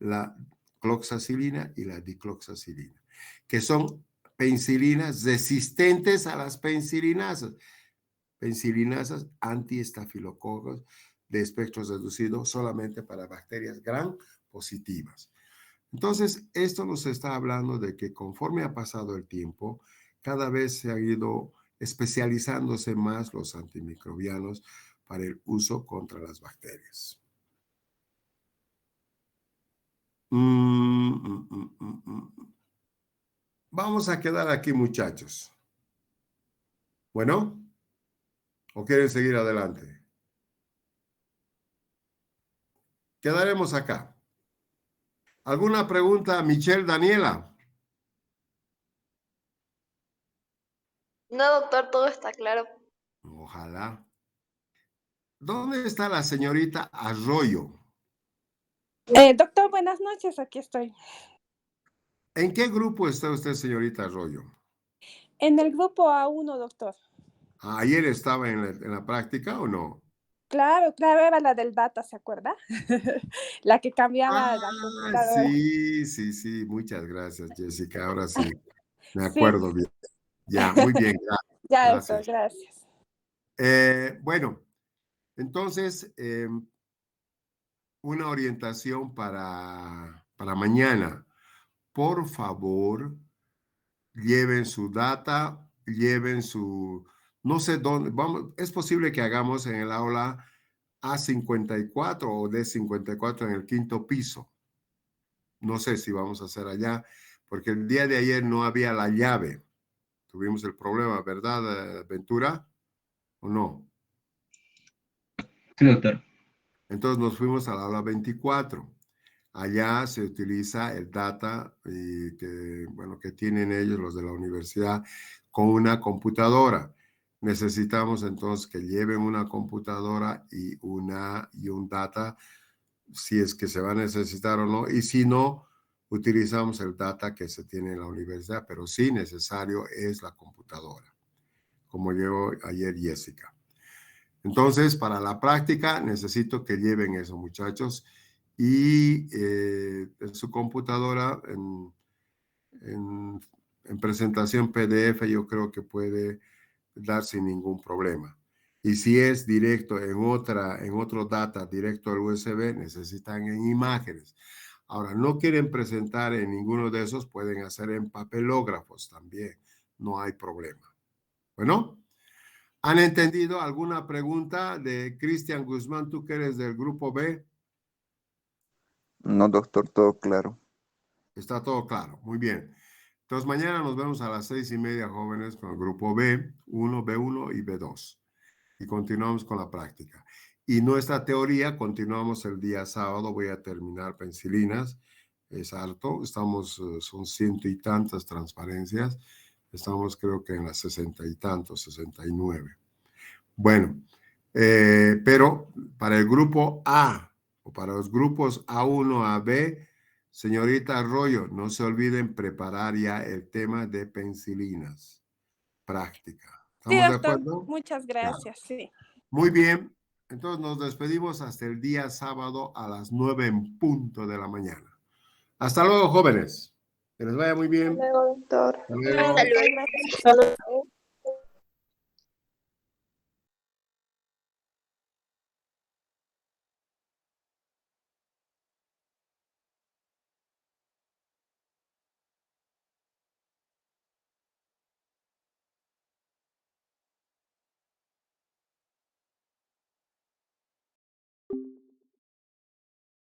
Speaker 1: la cloxacilina y la dicloxacilina, que son penicilinas resistentes a las penicillinasas antiestafilococos de espectro reducido solamente para bacterias gram positivas. Entonces, esto nos está hablando de que conforme ha pasado el tiempo, cada vez se ha ido especializándose más los antimicrobianos para el uso contra las bacterias. Vamos a quedar aquí, muchachos. Bueno, ¿o quieren seguir adelante? Quedaremos acá. ¿Alguna pregunta, Michelle, Daniela?
Speaker 7: No, doctor, todo está claro.
Speaker 1: Ojalá. ¿Dónde está la señorita Arroyo?
Speaker 8: Doctor, buenas noches, aquí estoy.
Speaker 1: ¿En qué grupo está usted, señorita Arroyo?
Speaker 8: En el grupo A1, doctor.
Speaker 1: ¿Ayer estaba en la práctica o no?
Speaker 8: Claro, era la del data, ¿se acuerda? La que cambiaba la computadora.
Speaker 1: Sí, muchas gracias, Jessica, ahora sí, me acuerdo bien. Ya, muy bien,
Speaker 8: Ya,
Speaker 1: gracias.
Speaker 8: doctor, gracias.
Speaker 1: Bueno, entonces, una orientación para mañana. Por favor, lleven su data, lleven su, no sé dónde, es posible que hagamos en el aula A54 o D54 en el 5º piso. no sé si vamos a hacer allá, porque el día de ayer no había la llave. Tuvimos el problema, ¿verdad, Ventura? ¿O no?
Speaker 6: Sí, doctor.
Speaker 1: Entonces nos fuimos al aula 24. Allá se utiliza el data que tienen ellos, los de la universidad, con una computadora. Necesitamos entonces que lleven una computadora y un data, si es que se va a necesitar o no, y si no, utilizamos el data que se tiene en la universidad, pero sí necesario es la computadora, como llegó ayer Jessica. Entonces, para la práctica, necesito que lleven eso, muchachos, y su computadora en presentación PDF yo creo que puede dar sin ningún problema. Y si es directo en otro data, directo al USB, necesitan en imágenes. Ahora, no quieren presentar en ninguno de esos, pueden hacer en papelógrafos también, no hay problema. Bueno, ¿han entendido alguna pregunta de Cristian Guzmán, tú que eres del grupo B?
Speaker 2: No, doctor, todo claro.
Speaker 1: Está todo claro, muy bien. Entonces mañana nos vemos a las 6:30, jóvenes, con el grupo B1, B1 y B2. Y continuamos con la práctica. Y nuestra teoría, continuamos el día sábado, voy a terminar penicilinas, es harto, son 100 y tantas transparencias, estamos creo que en las 60 y tantos, 69. Bueno, pero para el grupo A o para los grupos A1 a B, señorita Arroyo, no se olviden preparar ya el tema de penicilinas. Práctica.
Speaker 8: Sí,
Speaker 1: ¿Estamos de
Speaker 8: doctor.
Speaker 1: acuerdo?
Speaker 8: Muchas gracias. Sí.
Speaker 1: Muy bien. Entonces nos despedimos hasta el día sábado a las 9 en punto de la mañana. Hasta luego, jóvenes. Que les vaya muy bien.
Speaker 5: Hasta luego, doctor.
Speaker 1: Hasta luego.
Speaker 4: Hasta luego.
Speaker 5: Hasta luego.